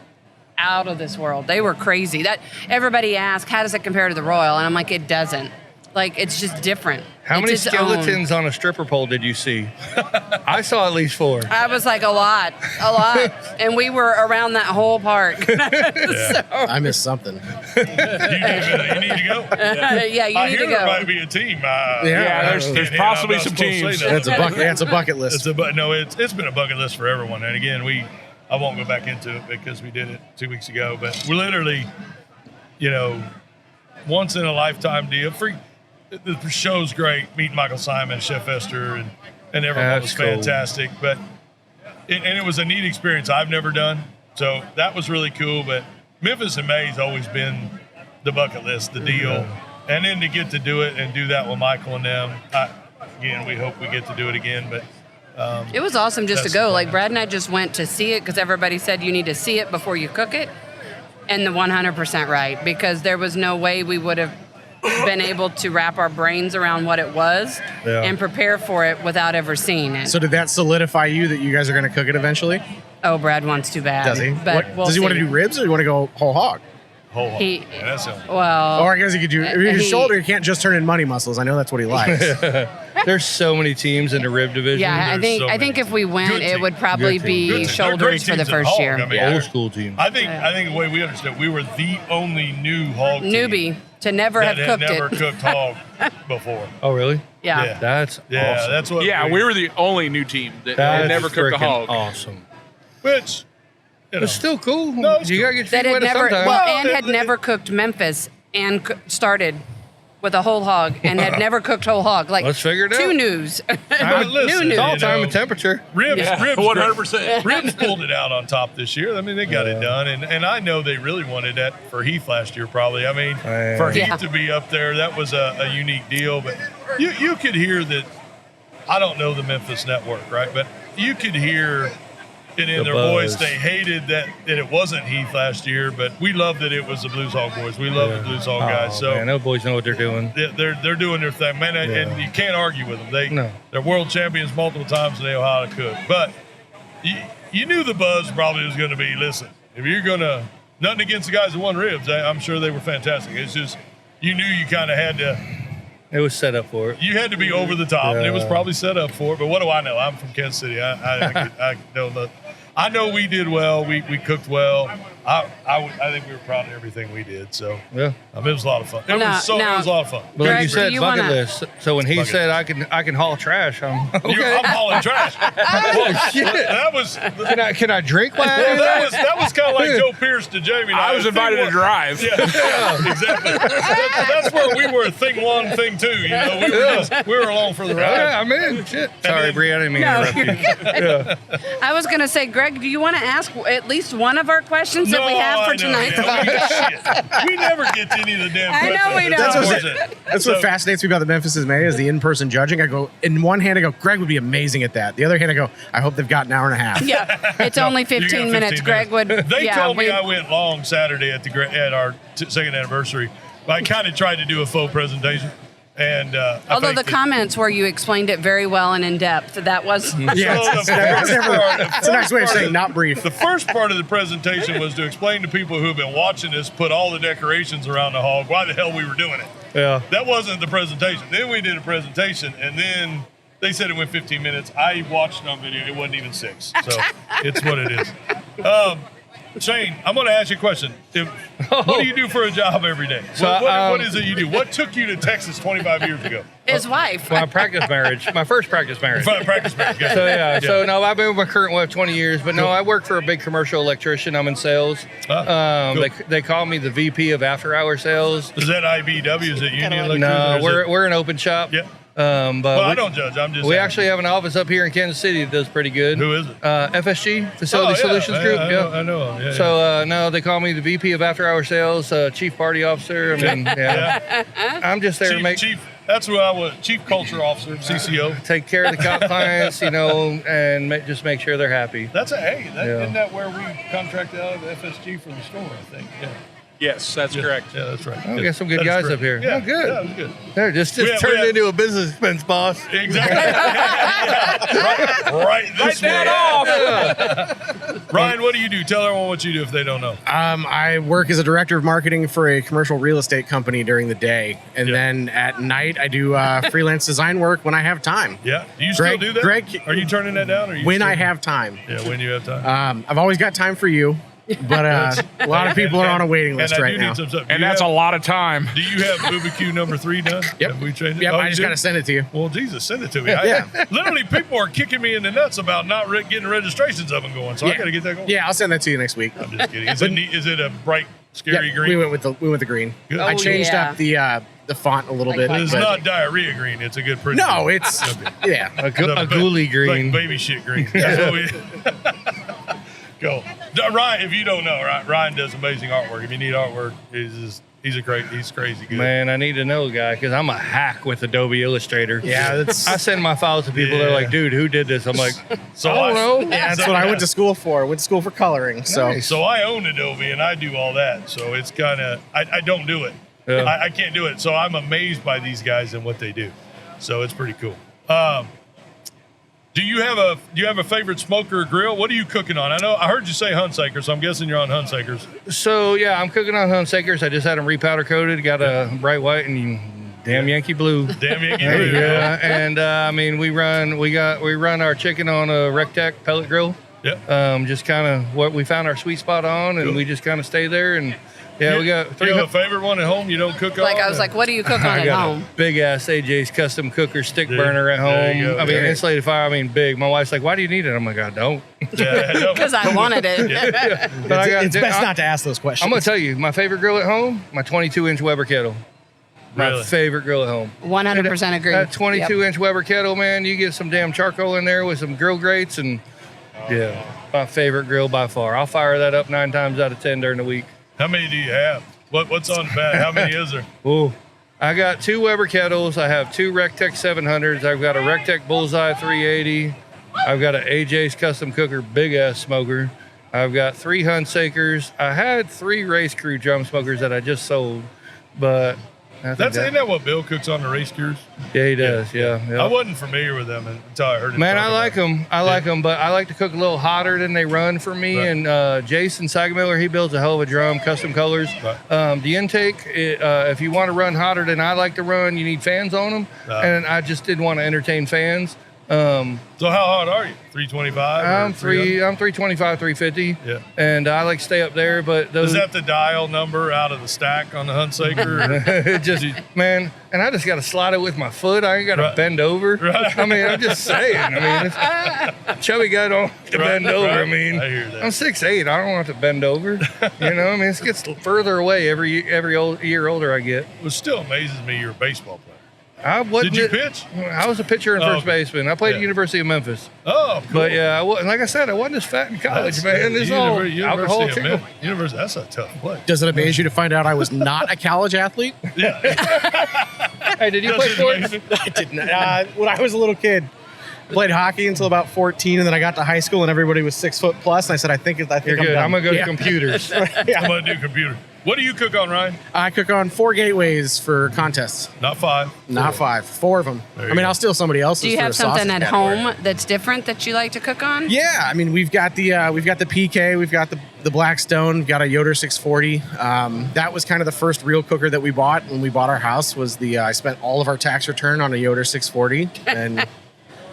out of this world. They were crazy. That everybody asked, how does it compare to the Royal? And I'm like, it doesn't. Like, it's just different. How It's many its own. skeletons on a stripper pole did you see? I saw at least 4. I was like, a lot. And we were around that whole park. I missed something. You need to go? Yeah, you I need hear to there go. might be a team. Yeah, there's and possibly I'm not some supposed to teams. say that. It's a bucket list. It's been a bucket list for everyone. And again, I won't go back into it because we did it 2 weeks ago. But we're literally, once in a lifetime deal. The show's great. Meeting Michael Simon, Chef Esther, and everyone was That's cool. fantastic. But it was a neat experience I've never done. So that was really cool. But Memphis in May has always been the bucket list, the deal. And then to get to do it and do that with Michael and them, again, we hope we get to do it again. But It was awesome just to That's go. the Like, plan. Brad and I just went to see it because everybody said you need to see it before you cook it. And the 100% right, because there was no way we would have been able to wrap our brains around what it was and prepare for it without ever seeing it. So did that solidify you that you guys are going to cook it eventually? Oh, Brad wants to bad. Does he? But we'll does he want to see. do ribs or do you want to go whole hog? whole hog. He- Yeah, that's it. Well, Or I guess he could do his he- shoulder. He can't just turn in money muscles. I know that's what he likes. There's so many teams in the rib division. yeah, there's so I think many if we went, good it would teams. probably Good be teams. They're great shoulders for the teams at first hog. year. I mean, Old school team. I think the way we understood, we were the only new hog team Newbie to never that have had cooked never it. cooked hog before. Oh, really? Yeah. That's awesome. That's what. Yeah, we were the only new team that had never cooked a hog. Awesome. Which, It's still cool. No, it's you cool. gotta get That your had feet wet never, sometime. well, and had never cooked Memphis and started with a whole hog and had never cooked whole hog. Like, Let's figure it two out. news. listen, New It's news. all time and temperature. Ribs, Yeah, Ribs, 100%. Ribs pulled it out on top this year. I mean, they got it done, and I know they really wanted that for Heath last year, probably. I mean, for Heath to be up there, that was a unique deal. But you could hear that. I don't know the Memphis network, right? But you could hear it in their voice. They hated that it wasn't Heath last year, but we loved that it was the Blues Hog boys. We love the Blues Hog guys. So man, those boys know what they're doing. they're doing their thing, man, and you can't argue with them. They're world champions multiple times, and they know how to cook. But you knew the buzz probably was going to be, listen, if you're going to, nothing against the guys that won ribs. I'm sure they were fantastic. It's just, you knew you kind of had to. It was set up for it. You had to be over the top, and it was probably set up for it. But what do I know? I'm from Kansas City. I know nothing. I know we did well. We cooked well. I think we were proud of everything we did. So Yeah. it was a lot of fun. It was a lot of fun. But like Greg, you said, do you bucket wanna- list. So when he Bucket said I can haul trash, I'm okay. I'm hauling trash. Oh shit! That was Can I drink while I do that? that was kind of like Joe Pierce to Jamie. and I was invited to drive. Yeah, exactly. That's where we were. Thing one, thing two. You know, we were along for the ride. Yeah, I'm in. Shit. Sorry, Brianna, I didn't mean to interrupt you. I was going to say, Greg, do you want to ask at least one of our questions that we have for tonight's podcast? We never get to any of the damn I questions. know we It's don't. unfortunate. That's what fascinates me about the Memphis is May is the in-person judging. I go, in one hand, I go, Greg would be amazing at that. The other hand, I go, I hope they've got an hour and a half. Yeah, it's only You got 15 minutes. Greg would. They yeah, told me I went long Saturday at our second anniversary. But I kind of tried to do a faux presentation. And although the comments where you explained it very well and in depth, that was. Yeah, it's a nice way of saying not brief. The first part of the presentation was to explain to people who have been watching us put all the decorations around the hog why the hell we were doing it. Yeah. That wasn't the presentation. Then we did a presentation, and then they said it went 15 minutes. I watched it on video. It wasn't even 6. So it's what it is. Shane, I'm going to ask you a question. What do you do for a job every day? So, what is it you do? What took you to Texas 25 years ago? His wife. My practice marriage. My first practice marriage. Practice marriage. Good. So yeah. So no, I've been with my current wife 20 years, but no, I work for a big commercial electrician. I'm in sales. Cool. They call me the VP of after hour sales. Is that IBW? Is it Union Electrician? No, or is we're an open shop. Yeah. But Well, I don't judge. I'm just. we asking. actually have an office up here in Kansas City that does pretty good. Who is it? FSG, Facility Solutions Group. I know. Yeah, So no, they call me the VP of after hour sales, Chief Party Officer. I mean, yeah. I'm just there to make. Chief, that's who I was. Chief Culture Officer, CCO. Take care of the clients, and just make sure they're happy. That's isn't that where we contracted out of the FSG for the store? I think. Yeah. Yes, that's correct. Yeah, that's right. Oh, we got some good That is guys correct. up here. Yeah, Oh, good. Yeah, that was good. There, just We turned have- into a business expense, boss. Exactly. right this way. Ryan, what do you do? Tell everyone what you do if they don't know. I work as a director of marketing for a commercial real estate company during the day. And then at night, I do freelance design work when I have time. Yeah. Do you still Greg- do that? Greg- are you turning that down? Or are you When still- I have time. Yeah, when you have time. I've always got time for you, but a lot of people are on a waiting list and I right do now. need some stuff. And that's a lot of time. Do you have BBQ number 3 done? Yep. Have we changed it? Yep, Oh, I you just do? got to send it to you. Well, Jesus, send it to me. Yeah. Literally, people are kicking me in the nuts about not getting registrations up and going. So I got to get that going. Yeah, I'll send that to you next week. I'm just kidding. Is it a bright, scary Yep, green? we went with the green. Good. I Oh, changed yeah. up the font a little bit. It's but- not diarrhea green. It's a good pretty. No, green. it's yeah. A ghoulie green. Like baby shit green. That's what we go. Ryan, if you don't know, Ryan does amazing artwork. If you need artwork, he's crazy good. Man, I need to know, guy, because I'm a hack with Adobe Illustrator. Yeah, that's I send my files to people. They're like, "Dude, who did this?" I'm like, So "I don't know." yeah, that's what I went to school for. I went to school for coloring. So Nice. So I own Adobe and I do all that. So it's kind of I don't do it. Yeah. I can't do it. So I'm amazed by these guys and what they do. So it's pretty cool. Do you have a favorite smoker or grill? What are you cooking on? I heard you say Hunsaker, so I'm guessing you're on Hunsakers. So yeah, I'm cooking on Hunsakers. I just had them repowder coated. Got a bright white and damn Yankee blue. Damn Yankee blue. Yeah, and I mean we run our chicken on a Rectech pellet grill. Yep. Just kind of what we found our sweet spot on, and Cool. we just kind of stay there. And Yeah, we got You have a favorite one at home you don't cook on? Like, I was like, what do you cook on I at got home? a big ass AJ's custom cooker stick burner at There you home. go. I mean, Yeah. insulated fire. I mean, big. My wife's like, "Why do you need it?" I'm like, "I don't." Because I wanted it. But I got. It's best not to ask those questions. I'm gonna tell you, my favorite grill at home, my 22-inch Weber kettle. My Really? favorite grill at home. 100% agree. That 22-inch Yep. Weber kettle, man. You get some damn charcoal in there with some grill grates, and yeah, my favorite grill by far. I'll fire that up 9 times out of 10 during the week. How many do you have? What's on the back? How many is there? Oh, I got 2 Weber kettles. I have 2 Rectech 700s. I've got a Rectech Bullseye 380. I've got an AJ's Custom Cooker big ass smoker. I've got 3 Hunsakers. I had 3 Race Crew drum smokers that I just sold, but I think Ain't that what Bill cooks on the race cures? yeah, he does. Yeah. I wasn't familiar with them until I heard it. Man, I like them. I like them, but I like to cook a little hotter than they run for me. Right. And Jason Sagamiller, he builds a hell of a drum, custom colors. Right. The intake, if you want to run hotter than I like to run, you need fans on them. And I just didn't want to entertain fans. So how hot are you? 325? I'm 325, 350. Yeah. And I like to stay up there, but those. Is that the dial number out of the stack on the Hunsaker? It just, man, and I just got to slide it with my foot. I ain't got to Right. bend over. Right. I mean, I'm just saying. I mean, it's, chubby guy don't have to Right, bend over. right. I mean, I hear that. I'm 6'8". I don't have to bend over. You know, I mean, it gets further away every year older I get. It still amazes me you're a baseball player. I wasn't. Did you pitch? I was a pitcher and first okay. baseman. I played at Yeah. University of Memphis. Oh, cool. But yeah, like I said, I wasn't as fat in college, man. It's all alcohol University too. of Memphis. University, that's a tough place. Does it amaze you to find out I was not a college athlete? Yeah. Hey, did you play Does it sports? amaze you? I didn't. When I was a little kid, played hockey until about 14, and then I got to high school, and everybody was 6 foot plus, and I said, I think You're I'm good. done. I'm gonna go Yeah. to computers. I'm going to do computer. What do you cook on, Ryan? I cook on 4 gateways for contests. Not 5. Not 5, 4 of them. There I you mean, go. I'll steal somebody else's. Do you for have a something sausage at category. home that's different that you like to cook on? Yeah, I mean, we've got the PK, we've got the Blackstone, we've got a Yoder 640. That was kind of the first real cooker that we bought when we bought our house. Was the I spent all of our tax return on a Yoder 640, and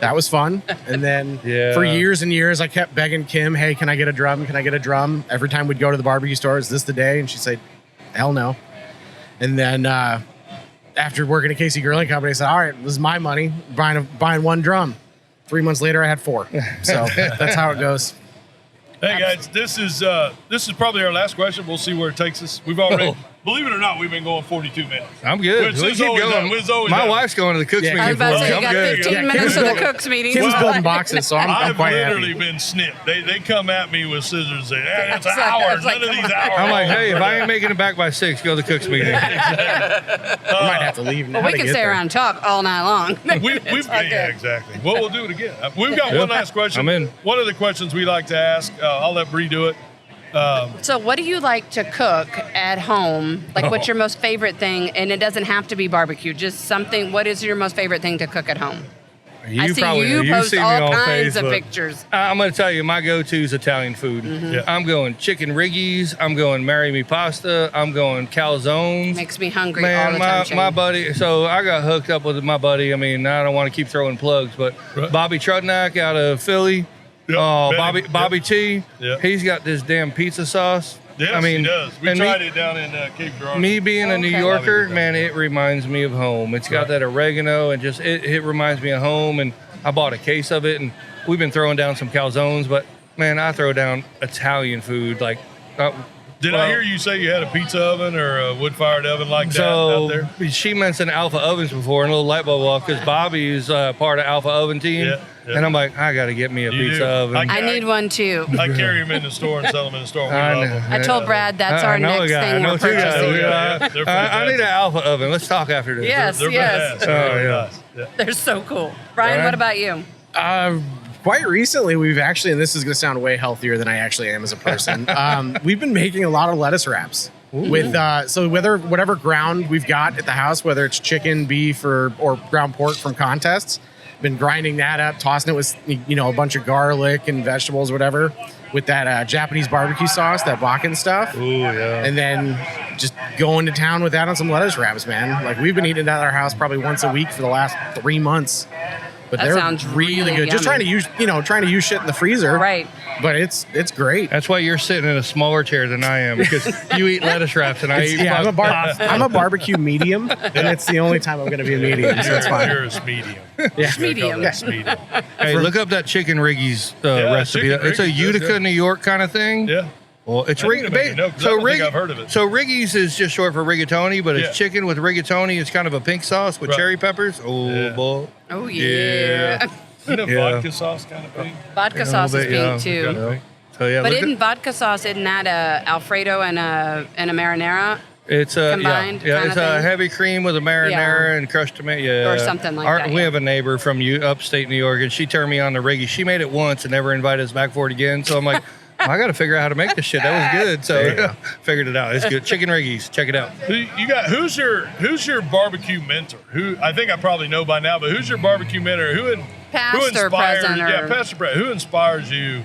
that was fun. And then Yeah. for years and years, I kept begging Kim, "Hey, can I get a drum? Can I get a drum?" Every time we'd go to the barbecue store, "Is this the day?" And she'd say, "Hell no." And then after working at Casey Grilling Company, I said, "All right, this is my money, buying 1 drum." 3 months later, I had 4. So that's how it goes. Hey guys, this is probably our last question. We'll see where it takes us. We've already, believe it or not, we've been going 42 minutes. I'm good. Which We is keep always going. up, which is always My up. wife's going to the cooks Yeah. meeting. I was about to for say, us. you I'm got good. 15 Yeah, minutes Kim's of the building- cooks meeting. Kim's building boxes, so I'm I've quite literally happy. been snipped. They come at me with scissors and say, "That's an It's like- hour. it's like, None of come these on. hours." I'm like, hey, if I ain't making it back by 6, go to the cooks meeting. I might have to leave now. Well, we to can get stay there. around and talk all night long. We've yeah, exactly. Well, we'll do it again. We've got one last question. I'm in. One of the questions we like to ask, I'll let Bree do it. So, what do you like to cook at home? Like, what's your most favorite thing? And it doesn't have to be barbecue. Just something. What is your most favorite thing to cook at home? I see you post see me all on kinds of Facebook. pictures. I'm going to tell you, my go-to is Italian food. Yeah. I'm going chicken riggies. I'm going marry me pasta. I'm going calzones. Makes me hungry all Man, the time. Shane. my buddy. So I got hooked up with my buddy. I mean, I don't want to keep throwing plugs, but Right. Bobby Trudnak out of Philly. Yep, Oh, Betty. Bobby T. Yeah. He's got this damn pizza sauce. Yes, I mean, he does. We and tried it down in Cape Girardeau. Me being a New Okay. Yorker, man, it reminds me of home. It's got Right. that oregano and just it reminds me of home. And I bought a case of it, and we've been throwing down some calzones, but man, I throw down Italian food like. Did I hear you say you had a pizza oven or a wood-fired oven like that out there? So she mentioned Alpha Ovens before, and a little light bulb off because Bobby is part of Alpha Oven team, Yeah, yeah. and I'm like, I got to get me a You pizza do. oven. I need one too. I carry them in the store and sell them in the store. We I love know. them. I told Brad that's our I know a next guy. I thing know we're 2 guys. purchasing. Yeah, they're I need fantastic. an Alpha Oven. Let's talk after this. Yes. They're badass. They're Oh, really yeah. nice. Yeah. They're so cool. Brian, Right. what about you? Quite recently, we've actually, and this is going to sound way healthier than I actually am as a person. We've been making a lot of lettuce wraps with so whatever ground we've got at the house, whether it's chicken, beef, or ground pork from contests. Been grinding that up, tossing it with a bunch of garlic and vegetables, whatever, with that Japanese barbecue sauce, that Bakken stuff. Ooh, yeah. And then just going to town with that on some lettuce wraps, man. Like we've been eating it at our house probably once a week for the last 3 months. but That they're sounds really good. Just yummy. trying to use shit in the freezer. Right. But it's great. That's why you're sitting in a smaller chair than I am, because you eat lettuce wraps and I eat pasta. I'm a barbecue medium, and it's the only time I'm going to be a medium, so it's fine. You're a medium. Yeah. Medium. Medium. Hey, look up that chicken Riggy's recipe. chicken It's a Riggy's, Utica, that's it. New York kind of thing. Yeah. Well, it's I need to make a note, 'cause I don't think I've heard of it. So Riggy's is just short for rigatoni, but Yeah. it's chicken with rigatoni. It's kind of a pink sauce with Right. cherry peppers. Oh, Yeah. boy. Oh, yeah. Isn't it Yeah. vodka sauce kind of thing? Vodka sauce is bit, yeah. pink, too. Yeah. So, yeah. But look isn't vodka sauce, isn't that a Alfredo and a marinara? It's a combined yeah, kinda it's a thing? heavy cream with a marinara Yeah. and crushed tomato. Yeah, Or something like that, We yeah. have a neighbor from upstate New York, and she turned me on to Riggy. She made it once and never invited us back for it again. So I'm like, I got to figure out how to make this shit. That was good. So figured it out. It's good. Chicken Riggy's. Check it out. Who's your barbecue mentor? Who I think I probably know by now, but who's your barbecue mentor? Who Past or inspires? present or- Yeah, past or present. Who inspires you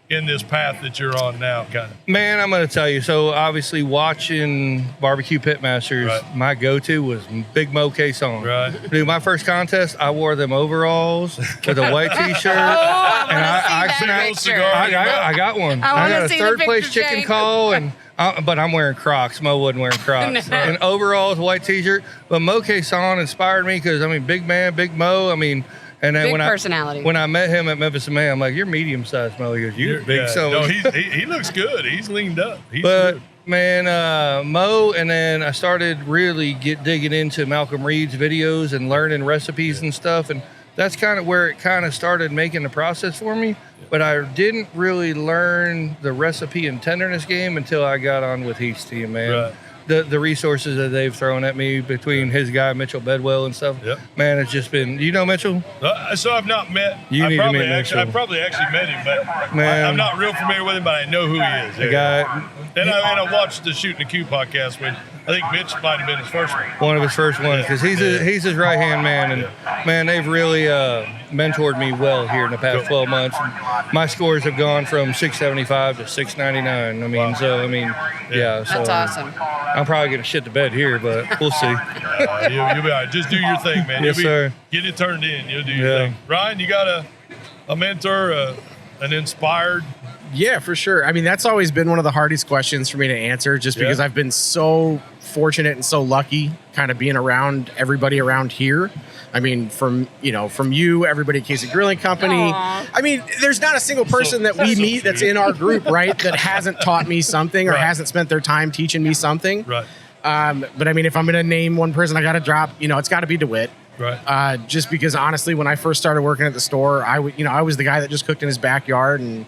in this path that you're on now, kind of? Man, I'm going to tell you. So obviously watching Barbecue Pitmasters, Right. my go-to was Big Mo Cain. Right. Dude, my first contest, I wore them overalls with a white T-shirt. I and wanna see I that snapped- picture. I got one. I wanna got a see the third place picture, chicken Jake. call, and but I'm wearing Crocs. Mo wasn't wearing Crocs. No. And overalls, white T-shirt. But Mo Cain inspired me because big man, big Mo. And then Big personality. When I met him at Memphis MMA, I'm like, "You're medium sized, Mo." He goes, "You're big." Yeah. So No, he looks good. He's leaned up. He's but good. man, Mo, and then I started really digging into Malcolm Reed's videos and learning recipes and stuff, and that's kind of where it kind of started making the process for me. But I didn't really learn the recipe and tenderness game until I got on with Heath's team, man. Right. The resources that they've thrown at me between his guy Mitchell Bedwell and stuff, Yep. man, it's just been. You know Mitchell? So I've not met. You need to meet I Mitchell. probably actually met him, but Man. I'm not real familiar with him. But I know who he is. The guy, And I watched the Shooting the Q podcast when I think Mitch might have been his first one. one of his first ones, because he's his right hand man, and man, they've really mentored me well here in the past 12 months. My scores have gone from 675 to 699. Yeah. So That's awesome. I'm probably gonna shit the bed here, but we'll see. You'll be all right. Just do your thing, man. Yes, sir. Get it turned in. You'll do your Yeah. thing. Ryan, you got a mentor, an inspired? Yeah, for sure. I mean, that's always been one of the hardest questions for me to answer, just because Yeah. I've been so fortunate and so lucky kind of being around everybody around here. I mean, from you, everybody at Casey Grilling Company. Aw. I mean, there's not a single person that we so meet that's cute. in our group, right, that hasn't taught me something or Right. hasn't spent their time teaching me something. Right. But I mean, if I'm going to name one person I got to drop, it's got to be DeWitt. Right. Just because honestly, when I first started working at the store, I was the guy that just cooked in his backyard, and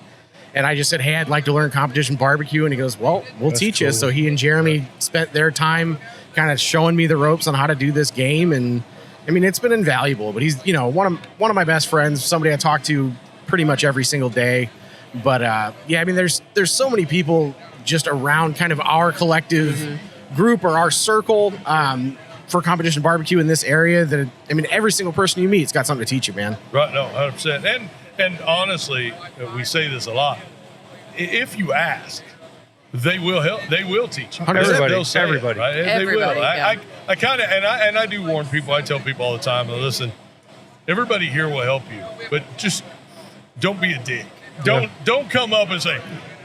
I just said, hey, I'd like to learn competition barbecue. And he goes, well, we'll teach you. cool. So he and Jeremy spent their time kind of showing me the ropes on how to do this game. And I mean, it's been invaluable, but he's, one of my best friends, somebody I talk to pretty much every single day. But yeah, I mean, there's so many people just around kind of our collective group or our circle for competition barbecue in this area that, I mean, every single person you meet's got something to teach you, man. Right. No, 100%. And honestly, we say this a lot. If you ask, they will help. They will teach you. 100%. They'll say it, Everybody. right? They Everybody, will. yeah. I kind of, and I do warn people. I tell people all the time, listen, everybody here will help you, but just don't be a dick. Don't come up and say,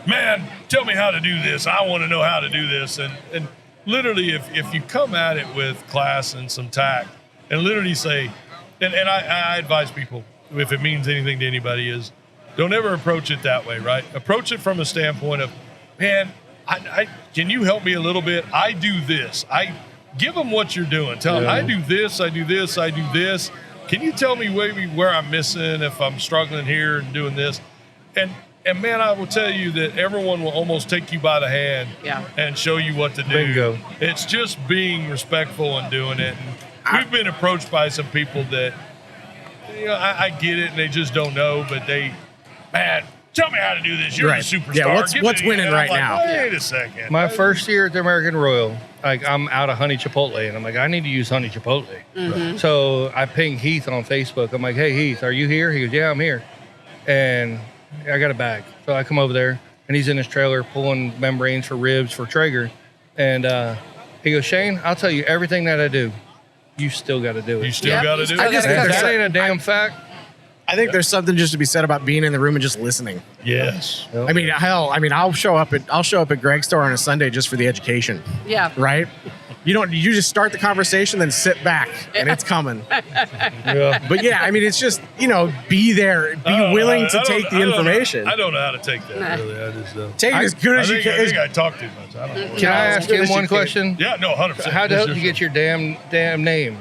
man, tell me how to do this. I want to know how to do this. And literally, if you come at it with class and some tact, and literally say, and I advise people, if it means anything to anybody, is don't ever approach it that way, right? Approach it from a standpoint of, man, I can you help me a little bit? I do this. I give them what you're doing. Tell them I do this, I do this, I do this. Can you tell me maybe where I'm missing, if I'm struggling here and doing this? And man, I will tell you that everyone will almost take you by the hand and show you what to do. Bingo. It's just being respectful and doing it. And we've been approached by some people that, I get it and they just don't know, but man, tell me how to do this. You're Right. the superstar. Yeah, Give what's me- winning and I'm right like, now? Wait a second. My first year at the American Royal, I'm out of honey chipotle, and I'm like, I need to use honey chipotle. So I ping Heath on Facebook. I'm like, hey Heath, are you here? He goes, yeah, I'm here. And I got a bag. So I come over there, and he's in his trailer pulling membranes for ribs for Traeger. And he goes, Shane, I'll tell you everything that I do. You still got to do it. You still got to do I it. just If cook that it. ain't a damn fact, I think there's something just to be said about being in the room and just listening. Yes. I mean, hell, I'll show up at Greg's store on a Sunday just for the education. Yeah. Right? You just start the conversation, then sit back, and it's coming. Yeah. But yeah, I mean, it's just, be there, be willing to take the information. I don't know how to take that, really. I just Take it as good as you can. I think I talk too much. I don't know. Can I ask him one question? Yeah, no, 100%. How the hell did you get your damn name?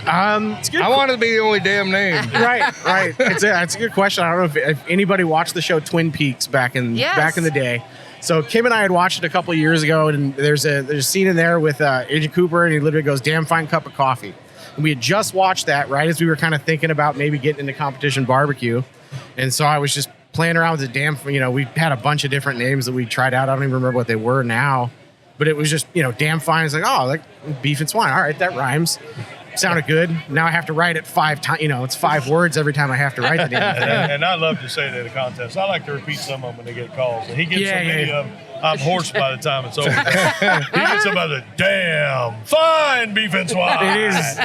It's good. I want to be the only damn name. Right. It's a good question. I don't know if anybody watched the show Twin Peaks back in the day. So Kim and I had watched it a couple of years ago, and there's a scene in there with Agent Cooper, and he literally goes, "Damn fine cup of coffee." And we had just watched that right as we were kind of thinking about maybe getting into competition barbecue, and so I was just playing around with the we had a bunch of different names that we tried out. I don't even remember what they were now, but it was just damn fine. It's like beef and swine. All right, that rhymes. Sounded good. Now I have to write it 5 times. It's 5 words every time I have to write the damn thing. And I love to say that at a contest. I like to repeat some of them when they get calls. And he gets so many of them, I'm hoarse by the time it's over. He gets some of the damn fine beef and swine.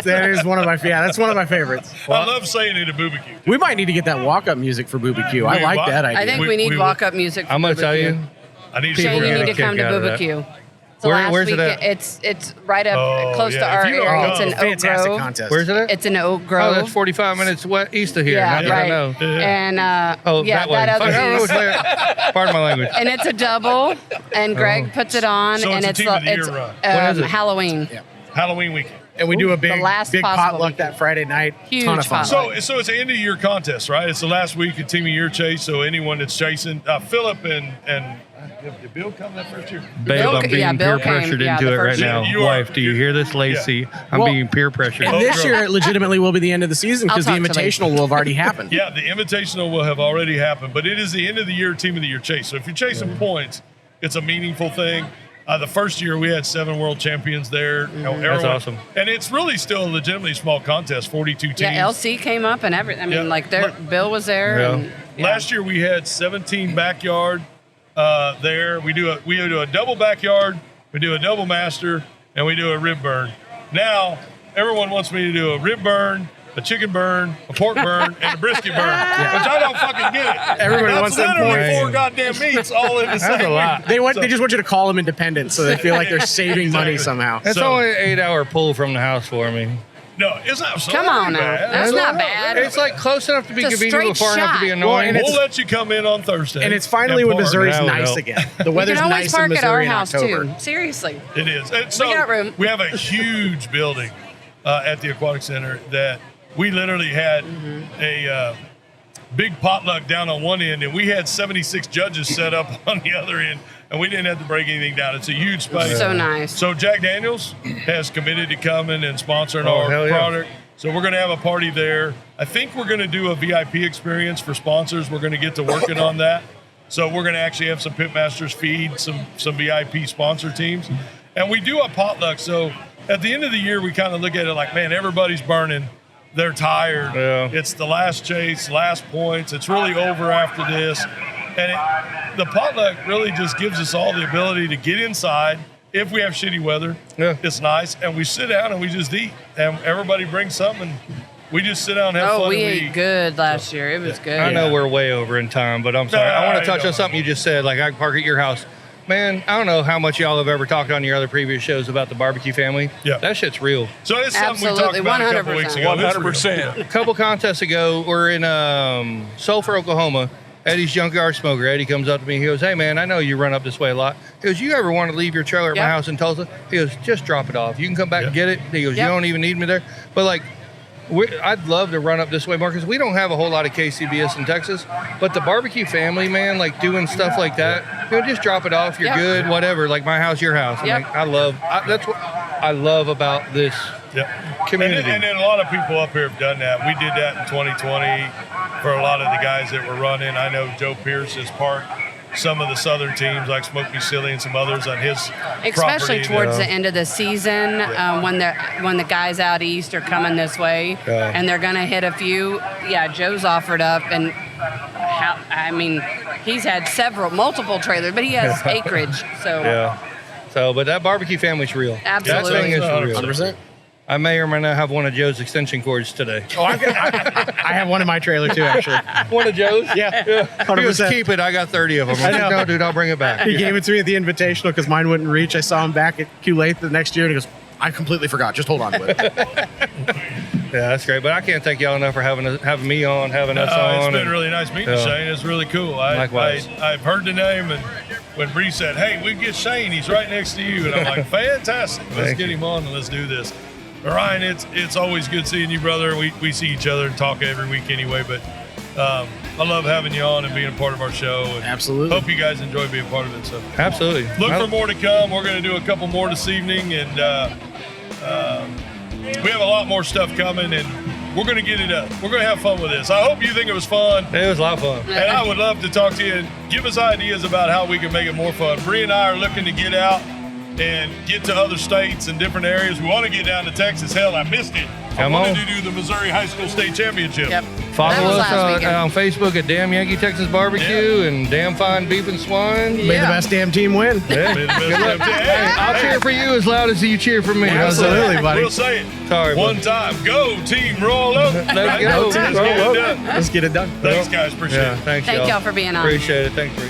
That is one of my that's one of my favorites. I love saying it at BBQ. We might need to get that walk-up music for BBQ. I like that idea. I think we need walk-up music for I'm going to tell you. I need to Shane, you need to come to BBQ. Where's it at? It's right up close to our area. It's in Oak Grove. Contest. Where's it at? It's in Oak Grove. Oh, that's 45 minutes east of here. Yeah, Not right. I know. And that way. that other is. Pardon my language. And it's a double, and Greg puts it on, So and it's a team of the year run. When is it? Halloween. Yeah. Halloween weekend. And we do a big possible potluck weekend. that Friday night. Huge Ton of fun. potluck. So it's an end of year contest, right? It's the last week of team of year chase. So anyone that's chasing, Philip and did Bill come that first year? Babe, I'm being Bill peer pressured came, into it right year. now. You are- Wife, do you hear this, Lacey? I'm Well, being peer pressured. And this year, it legitimately will be the end of the season because the I'll talk to Invitational will have already happened. Yeah, the Invitational will have already happened, but it is the end of the year team of the year chase. So if you're chasing points, it's a meaningful thing. The first year we had 7 world champions there. That's awesome. And it's really still a legitimately small contest, 42 teams. Yeah, LC came up and everything. I mean, Yeah. Bill was there. Yeah. And, Last year we had 17 backyard there. We do a double backyard, we do a double master, and we do a rib burn. Now everyone wants me to do a rib burn, a chicken burn, a pork burn, and a brisket burn, which I don't fucking get it. Everybody wants them literally points. 4 goddamn meats all in the same That's a lot. week. They just want you to call them independent so they feel like they're saving money somehow. It's So- only an 8-hour pull from the house for me. No, it's not so Come on now. bad. That's not bad. It's like close enough to be It's a convenient, but straight far enough to be shot. annoying. Well, We'll let you come in on Thursday. And it's finally and when park. Missouri's That would nice help. again. The you weather's can always nice in park at our Missouri in house October. too. Seriously. It is. And so got room. we have a huge building at the Aquatic Center that we literally had a big potluck down on one end, and we had 76 judges set up on the other end, and we didn't have to break anything down. It's a huge space. So nice. So Jack Daniels has committed to coming and sponsoring Oh, our hell yeah. product. So we're going to have a party there. I think we're going to do a VIP experience for sponsors. We're going to get to working on that. So we're going to actually have some pitmasters feed some VIP sponsor teams. And we do a potluck. So at the end of the year, we kind of look at it like, man, everybody's burning. They're tired. Yeah. It's the last chase, last points. It's really over after this. And the potluck really just gives us all the ability to get inside. If we have shitty weather, Yeah. it's nice. And we sit down and we just eat. And everybody brings something. And we just sit down and have fun. Oh, we and ate good last year. It was good. I know we're way over in time, but I'm sorry. I want to touch No. on something you just said. Like I can park at your house. Man, I don't know how much y'all have ever talked on your other previous shows about the barbecue family. Yeah. That shit's real. So it's something we talked Absolutely, about a couple weeks 100%. ago. It's real. 100%. A couple contests ago, we're in Sulphur, Oklahoma. Eddie's Junkyard Smoker. Eddie comes up to me. He goes, "Hey, man, I know you run up this way a lot." He goes, "You ever want to leave your trailer at my Yep. house in Tulsa?" He goes, "Just drop it off. You can come back and Yep. get it." He goes, Yep. "You don't even need me there." But like, I'd love to run up this way more because we don't have a whole lot of KCBS in Texas. But the barbecue family, man, like doing stuff like that, just drop it off. You're Yep. good, whatever. Like my house, your house. I'm Yep. like, that's what I love about this Yep. community. And then a lot of people up here have done that. We did that in 2020 for a lot of the guys that were running. I know Joe Pierce has parked some of the southern teams like Smoke Me Silly and some others on his Especially property. towards the end of the season, when the guys out east are coming this way, Yeah. and they're gonna hit a few. Yeah, Joe's offered up, and he's had multiple trailers, but he has acreage. So Yeah. So, but that barbecue family's real. Absolutely. That thing is real. 100%. I may or may not have one of Joe's extension cords today. Oh, I have one in my trailer too, actually. One of Joe's? Yeah, He goes, 100%. keep it. I got 30 of them. I I'm like, know. no, dude, I'll bring it back. He gave it to me at the Invitational because mine wouldn't reach. I saw him back at Q-Late the next year, and he goes, I completely forgot. Just hold on to it. Yeah, that's great. But I can't thank y'all enough for having me on, having us on. It's been really nice meeting Shane. It's really cool. Likewise. I've heard the name, and when Bree said, hey, we can get Shane, he's right next to you. And I'm like, fantastic. Let's get him on and let's do this. But Ryan, it's always good seeing you, brother. We see each other and talk every week anyway, but I love having you on and being a part of our show. And Absolutely. hope you guys enjoy being part of it. So Absolutely. look for more to come. We're going to do a couple more this evening, and we have a lot more stuff coming, and we're going to get it up. We're going to have fun with this. I hope you think it was fun. It was a lot of fun. And I would love to talk to you and give us ideas about how we can make it more fun. Bree and I are looking to get out and get to other states and different areas. We want to get down to Texas. Hell, I missed it. Come I wanted on. to do the Missouri High School State Championship. Yep. Follow That was us last weekend. on Facebook at Damn Yankee Texas Barbecue and Damn Fine Beef and Swine. May the best damn team win. Yeah. May the best Good luck. damn team. Hey, I'll cheer for you as loud as you cheer for me. How's that? Absolutely, buddy. We'll say it. Sorry, One buddy. time. Go, team, roll up. Let's Right? go. Let's get it done. Let's get it done. Thanks, guys. Appreciate Yeah, it. thanks, Thank y'all for being on. Appreciate it. Thanks, Bree.